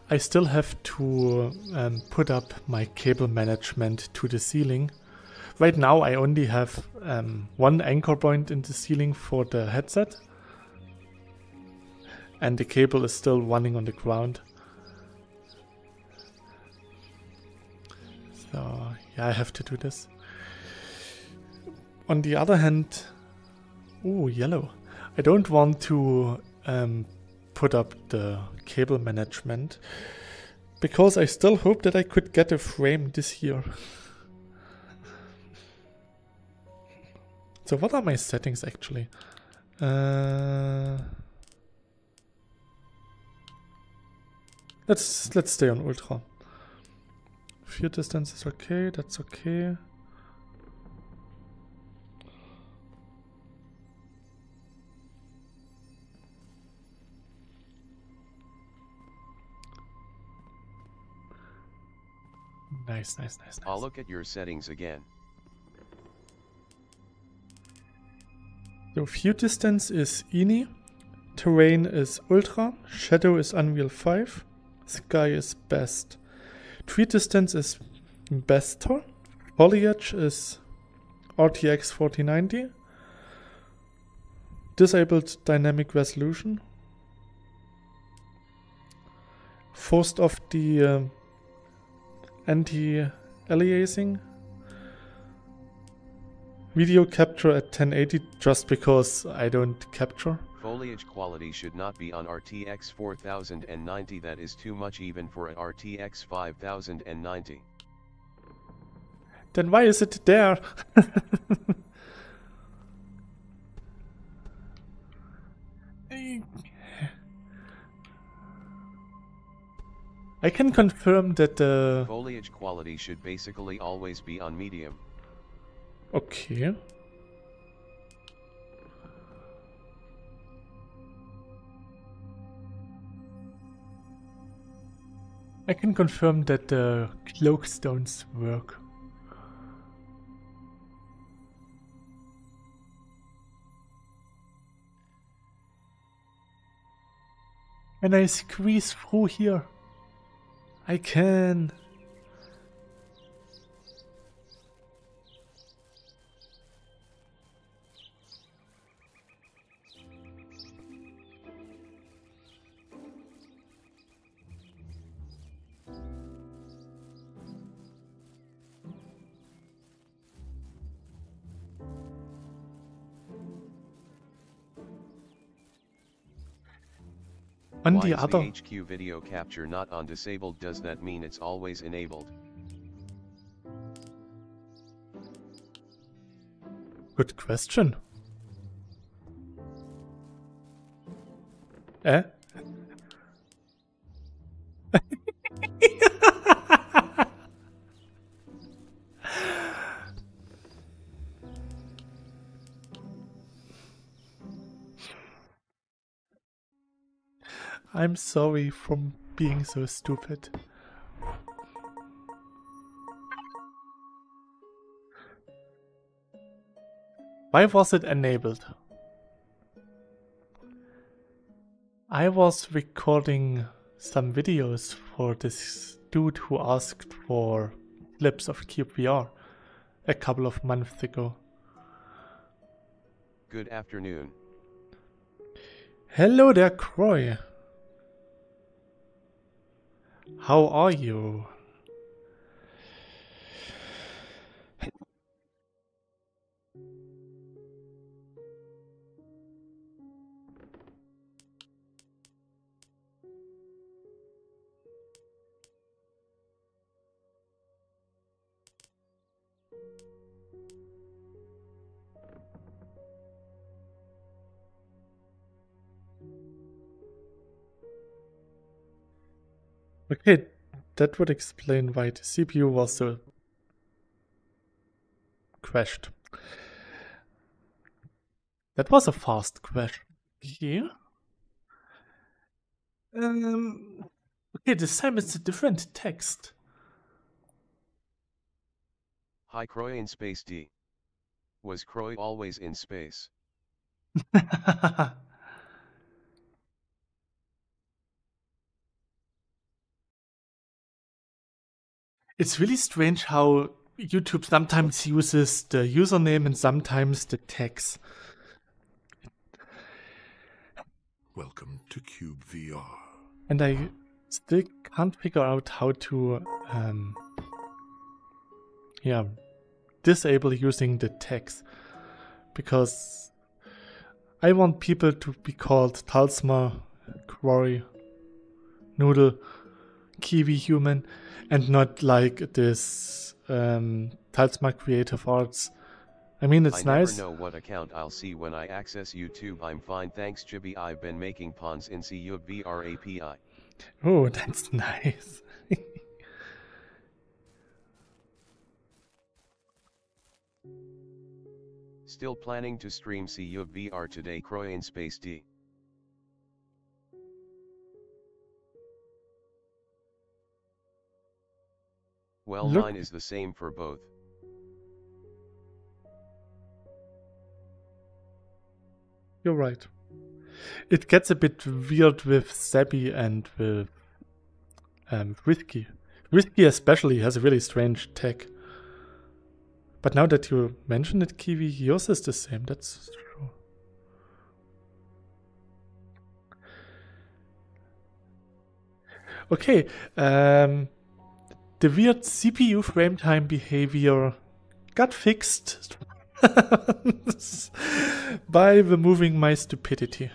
A: I still have to put up my cable management to the ceiling. Right now I only have one anchor point in the ceiling for the headset. And the cable is still running on the ground. So Yeah, I have to do this. On the other hand, oh, yellow. I don't want to put up the cable management because I still hope that I could get a frame this year. So what are my settings actually? Let's stay on ultra. View distance is okay, that's okay. Nice.
C: I'll look at your settings again.
A: So view distance is INI, terrain is ultra, shadow is Unreal 5, sky is best. Tree distance is bester, foliage is RTX 4090, disabled dynamic resolution, forced off the anti-aliasing, video capture at 1080 just because I don't capture.
C: Foliage quality should not be on RTX 4090, that is too much even for a RTX 5090.
A: Then why is it there? I can confirm that the
C: foliage quality should basically always be on medium.
A: Okay. I can confirm that the cloak stones work. When I squeeze through here, I can. On
C: Why
A: the
C: is
A: other
C: the HQ video capture not on disabled? Does that mean it's always enabled?
A: Good question. Eh? I'm sorry for being so stupid. Why was it enabled? I was recording some videos for this dude who asked for clips of cyubeVR a couple of months ago.
C: Good afternoon.
A: Hello there, Croy. How are you? Okay, that would explain why the CPU was so crashed. That was a fast crash. Here? Okay, this time it's a different text.
C: Hi Croy in space D. Was Croy always in space?
A: It's really strange how YouTube sometimes uses the username and sometimes the text.
B: Welcome to cyubeVR.
A: And I still can't figure out how to yeah, disable using the tags, because I want people to be called Talsma, Quarry, Noodle, Kiwi Human, and not like this Talsma Creative Arts. I mean, it's nice.
C: I never know what account I'll see when I access YouTube. I'm fine, thanks Chibi. I've been making pawns in cyubeVR API.
A: Oh, that's nice.
C: Still planning to stream cyubeVR today. Croyan Space D. Well,
A: Look.
C: mine is the same for both.
A: You're right. It gets a bit weird with Sabby and with Whiskey. Whiskey especially has a really strange tag. But now that you mention it, Kiwi, yours is the same. That's true. Okay. The weird CPU frame time behavior got fixed by removing my stupidity.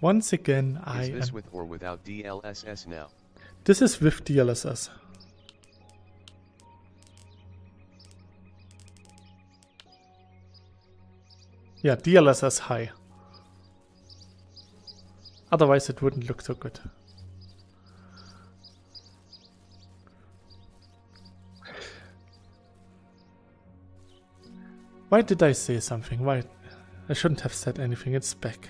A: Once again,
C: Is this with or without DLSS now?
A: This is with DLSS. Yeah, DLSS high. Otherwise it wouldn't look so good. Why did I say something? Why? I shouldn't have said anything. It's back.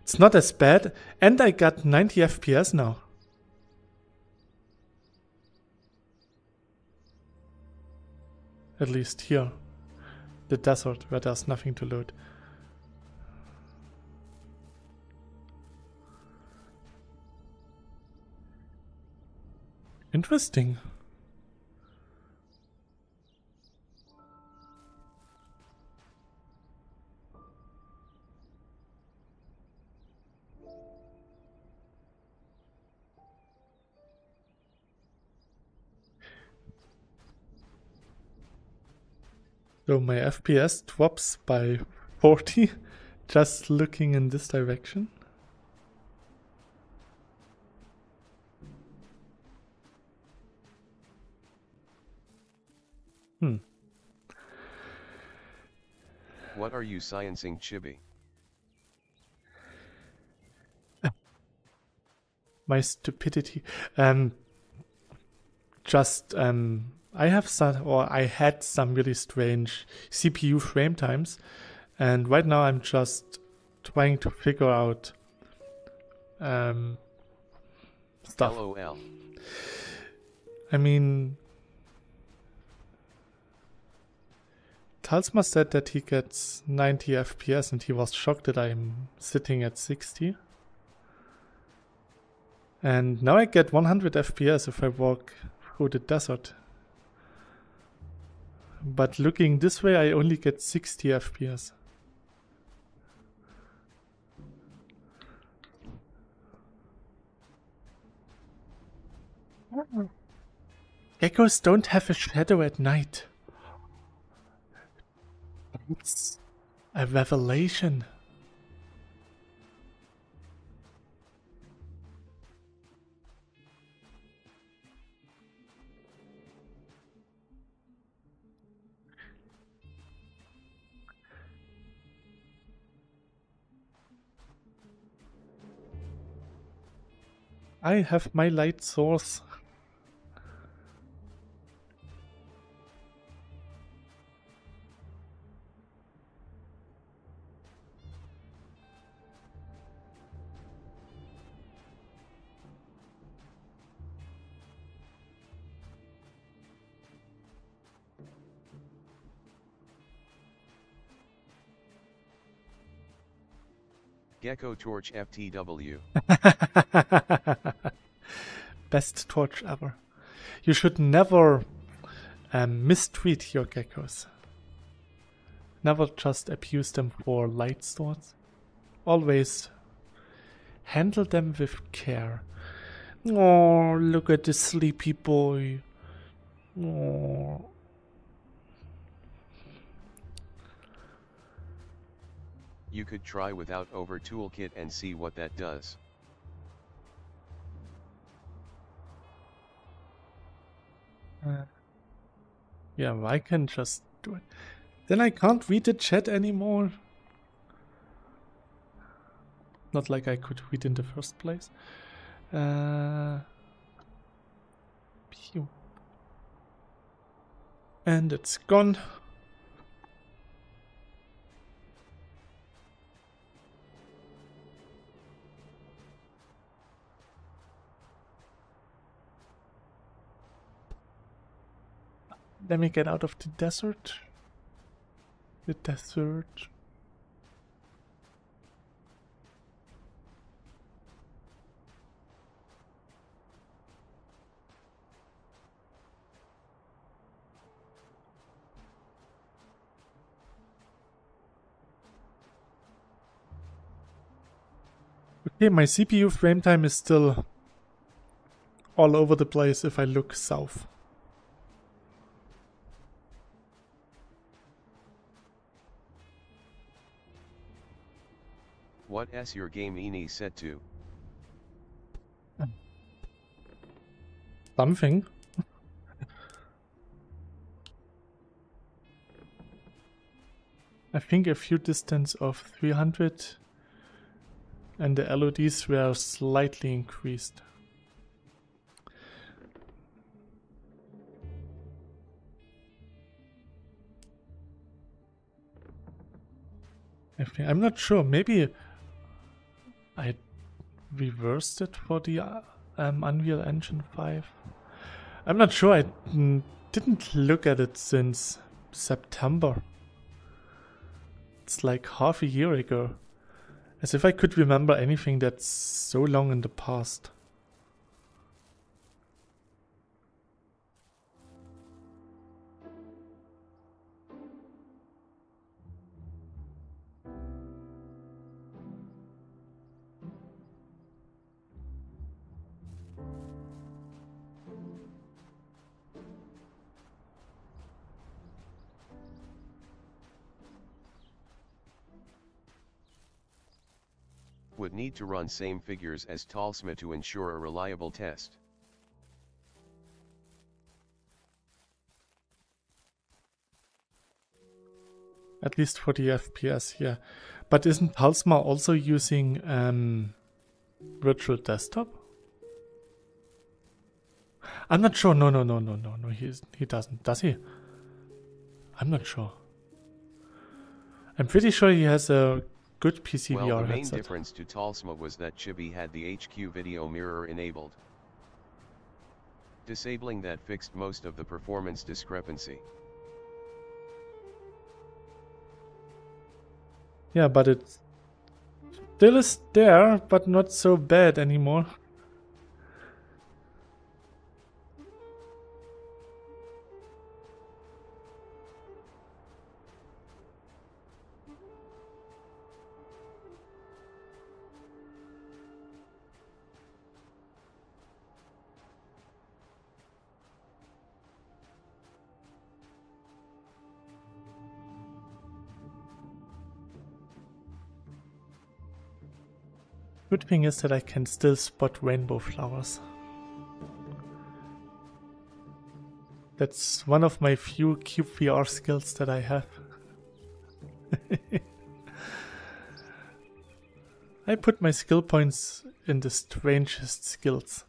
A: It's not as bad, and I got 90 FPS now. At least here. The desert, where there's nothing to load. Interesting. So my FPS drops by 40 just looking in this direction.
C: What are you sciencing, Chibi?
A: My stupidity. I have some, or I had some really strange CPU frame times, and right now I'm just trying to figure out stuff.
C: LOL.
A: I mean, Talsma said that he gets 90 FPS and he was shocked that I'm sitting at 60. And now I get 100 FPS if I walk through the desert. But looking this way, I only get 60 FPS. Geckos don't have a shadow at night. It's a revelation. I have my light source.
C: Gecko Torch FTW.
A: Best torch ever. You should never mistreat your geckos. Never just abuse them for light source. Always handle them with care. Oh, look at this sleepy boy. Oh.
C: You could try without over toolkit and see what that does.
A: Yeah, well, I can just do it. Then I can't read the chat anymore. Not like I could read in the first place. Pew. And it's gone. Let me get out of the desert. The desert. Okay, my CPU frame time is still all over the place if I look south.
C: What's your game ini set to?
A: Something. I think a few distance of 300 and the LODs were slightly increased. I'm not sure, maybe I reversed it for the Unreal Engine 5. I'm not sure, I didn't look at it since September. It's like half a year ago. As if I could remember anything that's so long in the past.
C: Would need to run same figures as Talsma to ensure a reliable test.
A: At least for the FPS, yeah. But isn't Talsma also using virtual desktop? I'm not sure. No, he doesn't. Does he? I'm not sure. I'm pretty sure he has a good PC
C: Well,
A: VR
C: the main
A: headset.
C: difference to Talsma was that Chibi had the HQ video mirror enabled. Disabling that fixed most of the performance discrepancy.
A: Yeah, but it still is there, but not so bad anymore. Good thing is that I can still spot rainbow flowers. That's one of my few cyubeVR skills that I have. I put my skill points in the strangest skills.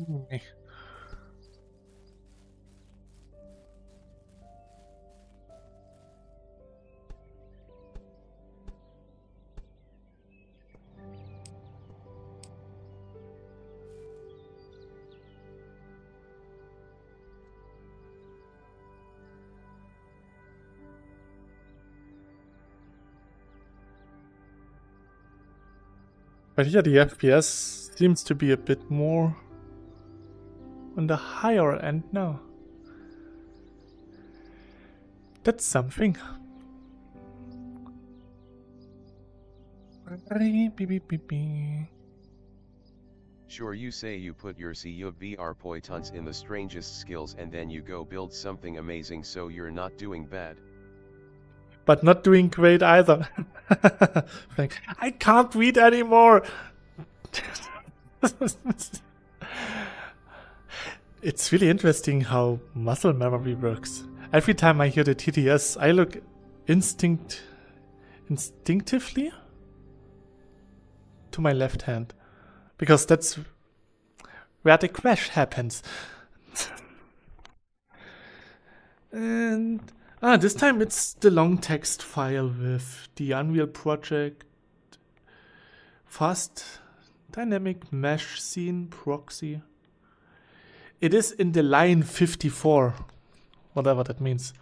A: Meh. But here the FPS seems to be a bit more on the higher end now. That's something.
C: Sure, you say you put your cyubeVR poitons in the strangest skills and then you go build something amazing, so you're not doing bad.
A: But not doing great either. Thanks. I can't read anymore. It's really interesting how muscle memory works. Every time I hear the TTS, I look instinctively to my left hand, because that's where the crash happens. And this time it's the long text file with the Unreal Project fast dynamic mesh scene proxy. It is in the line 54, whatever that means.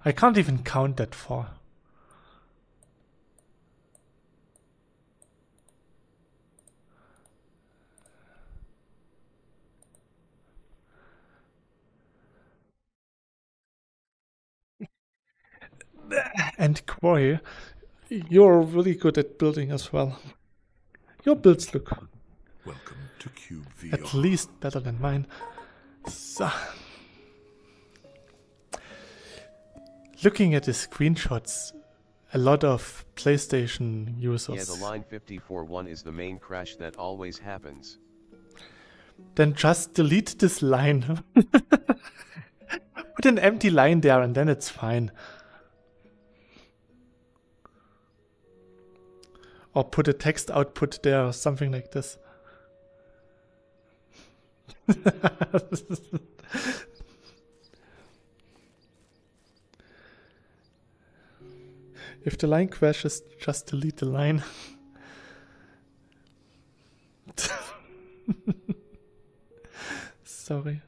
A: I can't even count that far. And Quarry, you're really good at building as well. Your builds look
B: Welcome to CubeVR.
A: at least better than mine. So, looking at the screenshots, a lot of PlayStation users.
C: Yeah, the line 54 one is the main crash that always happens.
A: Then just delete this line. Put an empty line there and then it's fine. Or put a text output there or something like this. If the line crashes, just delete the line. Sorry.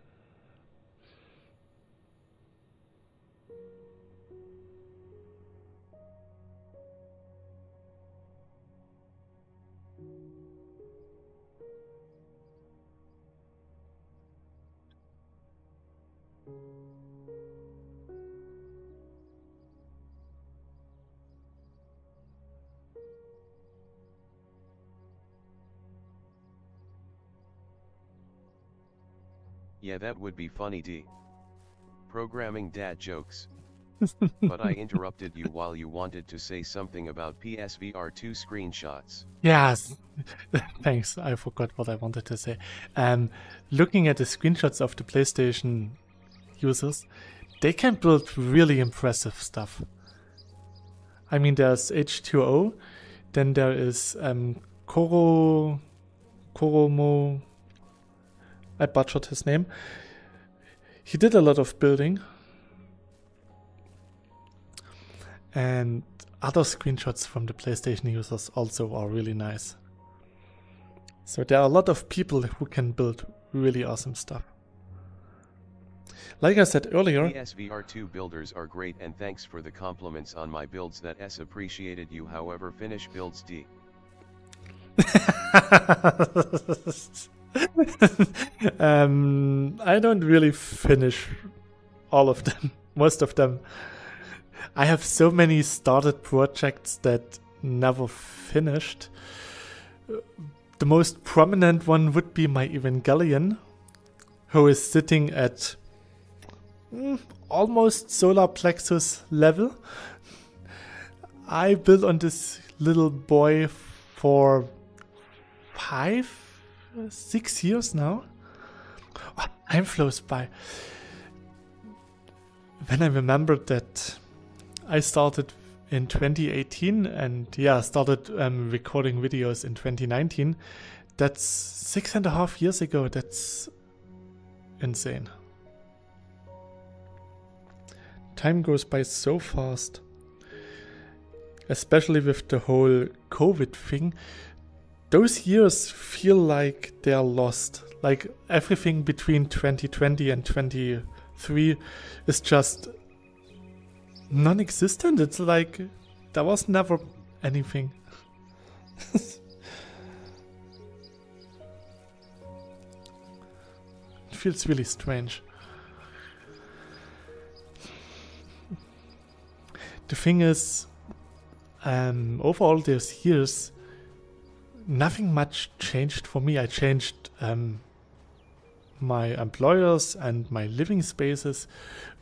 C: Yeah, that would be funny, D. Programming dad jokes. But I interrupted you while you wanted to say something about PSVR 2 screenshots.
A: Yes, thanks. I forgot what I wanted to say. Looking at the screenshots of the PlayStation users, they can build really impressive stuff. I mean, there's H2O, then there is Koromo. I butchered his name. He did a lot of building. And other screenshots from the PlayStation users also are really nice. So there are a lot of people who can build really awesome stuff. Like I said earlier,
C: PSVR 2 builders are great, and thanks for the compliments on my builds. That S appreciated you. However, finish builds D.
A: I don't really finish all of them, most of them. I have so many started projects that never finished. The most prominent one would be my Evangelion, who is sitting at almost solar plexus level. I built on this little boy for 5-6 years now. Oh, time flows by. When I remembered that I started in 2018 and started recording videos in 2019, that's 6.5 years ago. That's insane. Time goes by so fast, especially with the whole COVID thing. Those years feel like they're lost. Like everything between 2020 and 2023 is just non-existent. It's like there was never anything. feels really strange. The thing is, over all these years, nothing much changed for me. I changed my employers and my living spaces,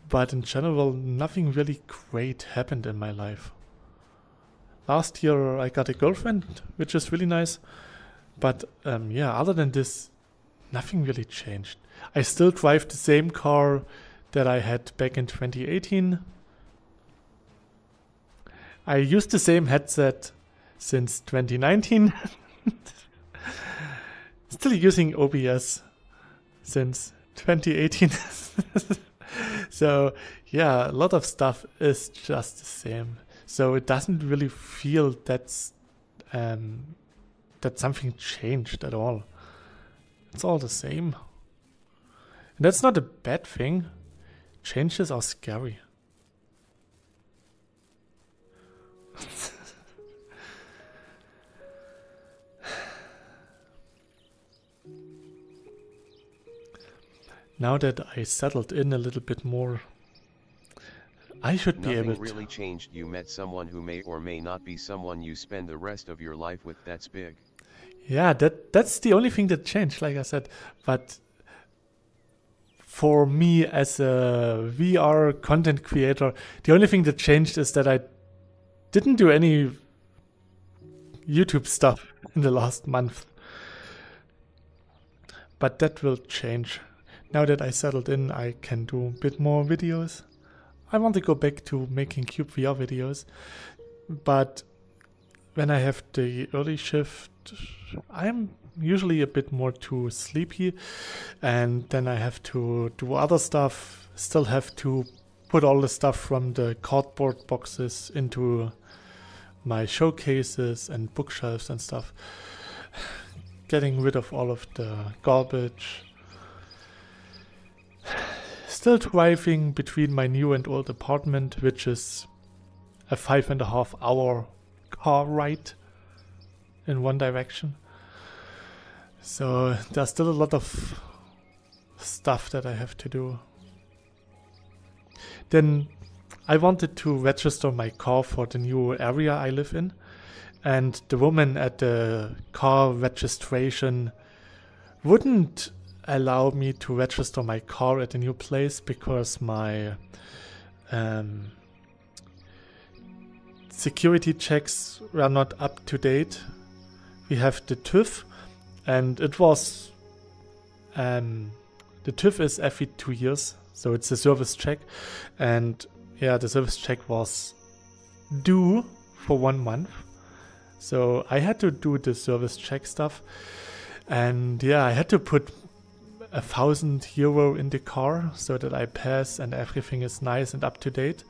A: but in general, nothing really great happened in my life. Last year, I got a girlfriend, which is really nice, but yeah, other than this, nothing really changed. I still drive the same car that I had back in 2018. I use the same headset since 2019. Still using OBS since 2018. So yeah, a lot of stuff is just the same. So it doesn't really feel that something changed at all. It's all the same. And that's not a bad thing. Changes are scary. Now that I settled in a little bit more, I should be able to...
C: Nothing really changed. You met someone who may or may not be someone you spend the rest of your life with. That's big.
A: Yeah, that's the only thing that changed, like I said. But for me as a VR content creator, the only thing that changed is that I didn't do any YouTube stuff in the last month. But that will change. Now that I settled in, I can do a bit more videos. I want to go back to making cyubeVR videos, but when I have the early shift, I'm usually a bit more too sleepy, and then I have to do other stuff, still have to put all the stuff from the cardboard boxes into my showcases and bookshelves and stuff, getting rid of all of the garbage. Still driving between my new and old apartment, which is a 5.5 hour car ride in one direction. So there's still a lot of stuff that I have to do. Then I wanted to register my car for the new area I live in, and the woman at the car registration wouldn't allow me to register my car at a new place because my security checks were not up to date. We have the TÜV, and it was the TÜV is every 2 years, so it's a service check, and yeah, the service check was due for 1 month, so I had to do the service check stuff, and yeah, I had to put €1,000 in the car so that I pass and everything is nice and up to date.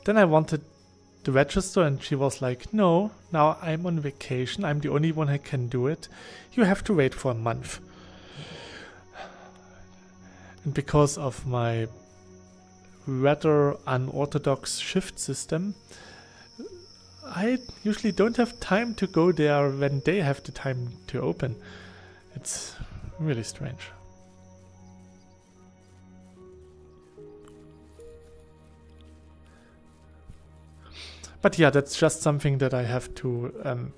A: Then I wanted to register, and she was like, no, now I'm on vacation, I'm the only one who can do it, you have to wait for a month. And because of my rather unorthodox shift system, I usually don't have time to go there when they have the time to open. It's really strange. But yeah, that's just something that I have to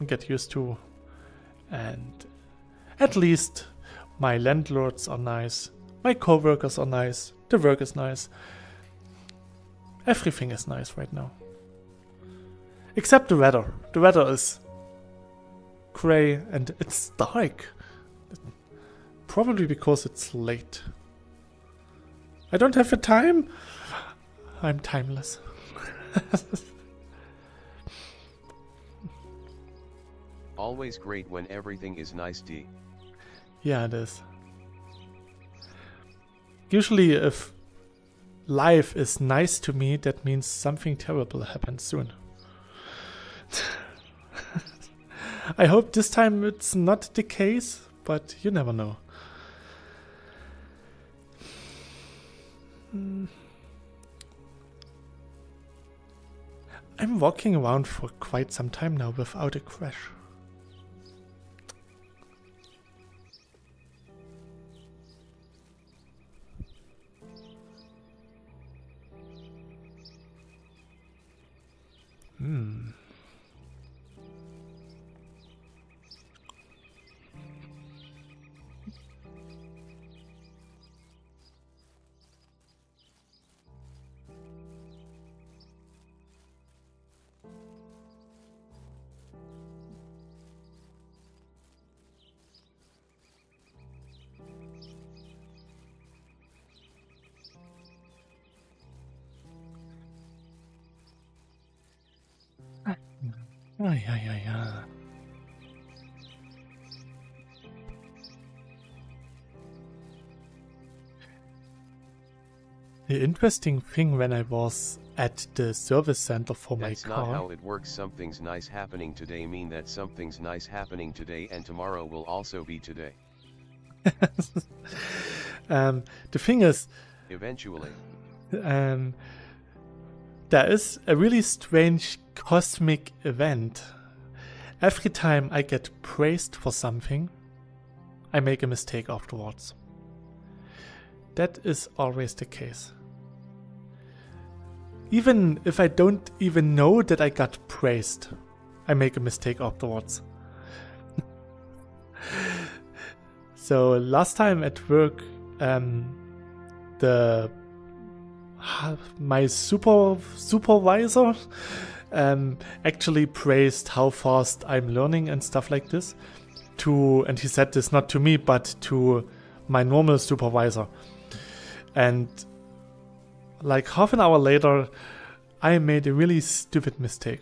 A: get used to. And at least my landlords are nice, my co-workers are nice, the work is nice. Everything is nice right now. Except the weather. The weather is grey and it's dark. Probably because it's late. I don't have the time. I'm timeless.
C: Always great when everything is nice, D.
A: Yeah, it is. Usually if life is nice to me, that means something terrible happens soon. I hope this time it's not the case, but you never know. I'm walking around for quite some time now without a crash. Ah, ja, ja, ja. The interesting thing when I was at the service center for my
C: That's
A: car.
C: not how it works. Something's nice happening today mean that something's nice happening today and tomorrow will also be today.
A: The thing is,
C: Eventually.
A: there is a really strange cosmic event. Every time I get praised for something, I make a mistake afterwards. That is always the case. Even if I don't even know that I got praised, I make a mistake afterwards. So last time at work, my supervisor actually praised how fast I'm learning and stuff like this. And he said this not to me, but to my normal supervisor. And like half an hour later, I made a really stupid mistake.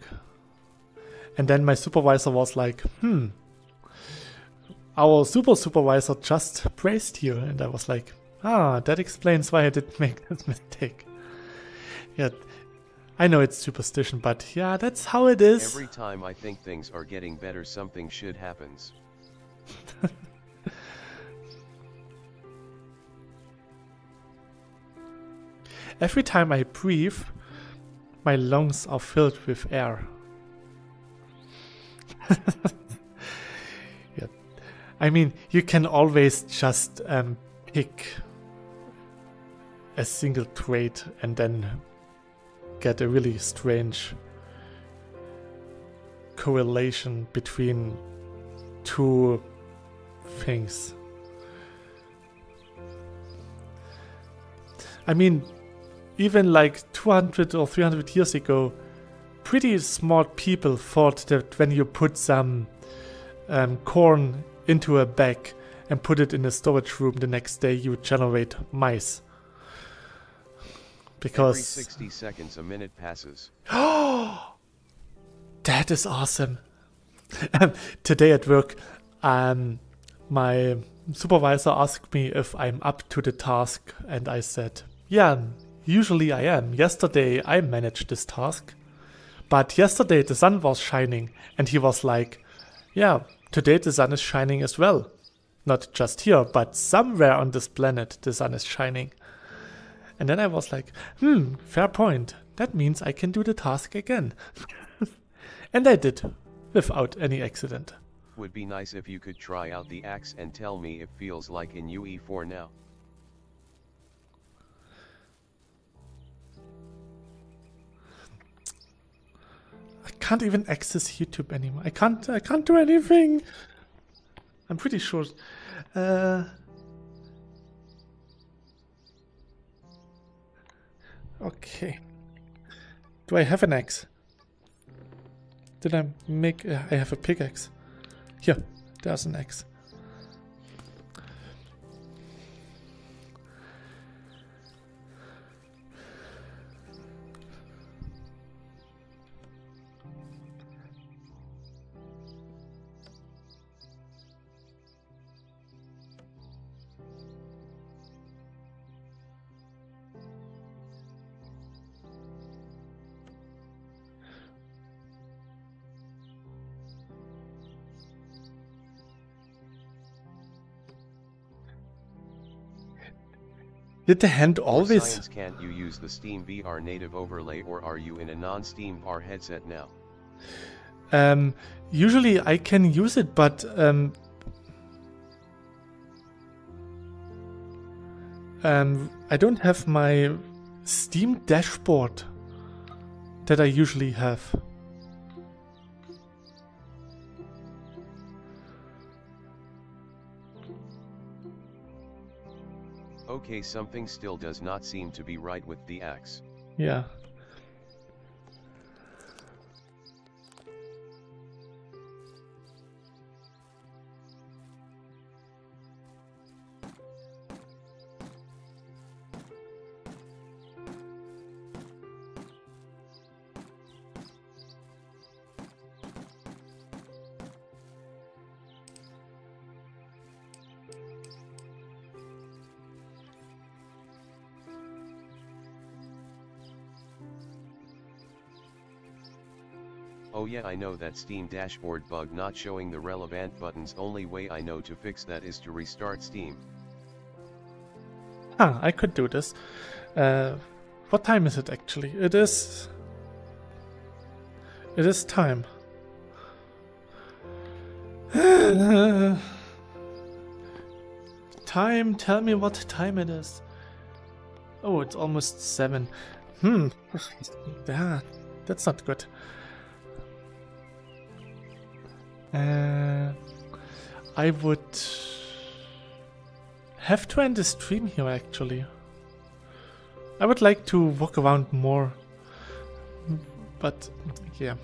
A: And then my supervisor was like, our supervisor just praised you. And I was like, that explains why I did make this mistake. Yeah, I know it's superstition, but yeah, that's how it is.
C: Every time I think things are getting better, something shit happens.
A: Every time I breathe, my lungs are filled with air. Yeah. I mean, you can always just pick a single trait and then get a really strange correlation between two things. I mean, even like 200 or 300 years ago, pretty smart people thought that when you put some corn into a bag and put it in a storage room, the next day you would generate mice. Because
C: every 60 seconds a minute passes.
A: That is awesome. Today at work, my supervisor asked me if I'm up to the task, and I said, yeah, usually I am. Yesterday I managed this task, but yesterday the sun was shining, and he was like, yeah, today the sun is shining as well. Not just here, but somewhere on this planet the sun is shining. And then I was like, fair point. That means I can do the task again. And I did, without any accident.
C: Would be nice if you could try out the axe and tell me if feels like in UE4 now.
A: I can't even access YouTube anymore. I can't do anything. I'm pretty sure. Okay. Do I have an axe? Did I make... I have a pickaxe. Here, there's an axe. Did the hand always...
C: For science, can't you use the Steam VR native overlay, or are you in a non-Steam VR headset now?
A: Usually I can use it, but I don't have my Steam dashboard that I usually have.
C: Okay, something still does not seem to be right with the axe.
A: Yeah.
C: Oh yeah, I know that Steam dashboard bug not showing the relevant buttons. Only way I know to fix that is to restart Steam.
A: Ah, I could do this. What time is it actually? It is time. Time, tell me what time it is. Oh, it's almost 7. Yeah, that's not good. I would have to end the stream here actually. I would like to walk around more, but yeah.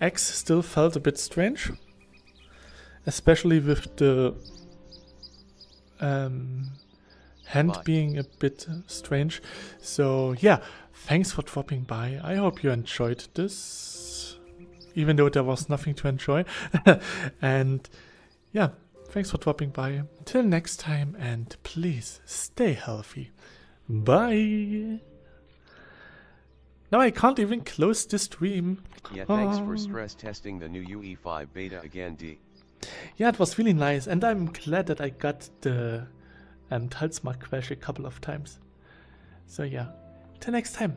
A: X still felt a bit strange, especially with the hand being a bit strange. So yeah, thanks for dropping by. I hope you enjoyed this, even though there was nothing to enjoy. And yeah, thanks for dropping by. Till next time, and please stay healthy. Bye. Now I can't even close the stream.
C: Yeah, thanks for stress testing the new UE5 beta again, D.
A: Yeah, it was really nice, and I'm glad that I got the Talsmar crash a couple of times. So yeah, till next time.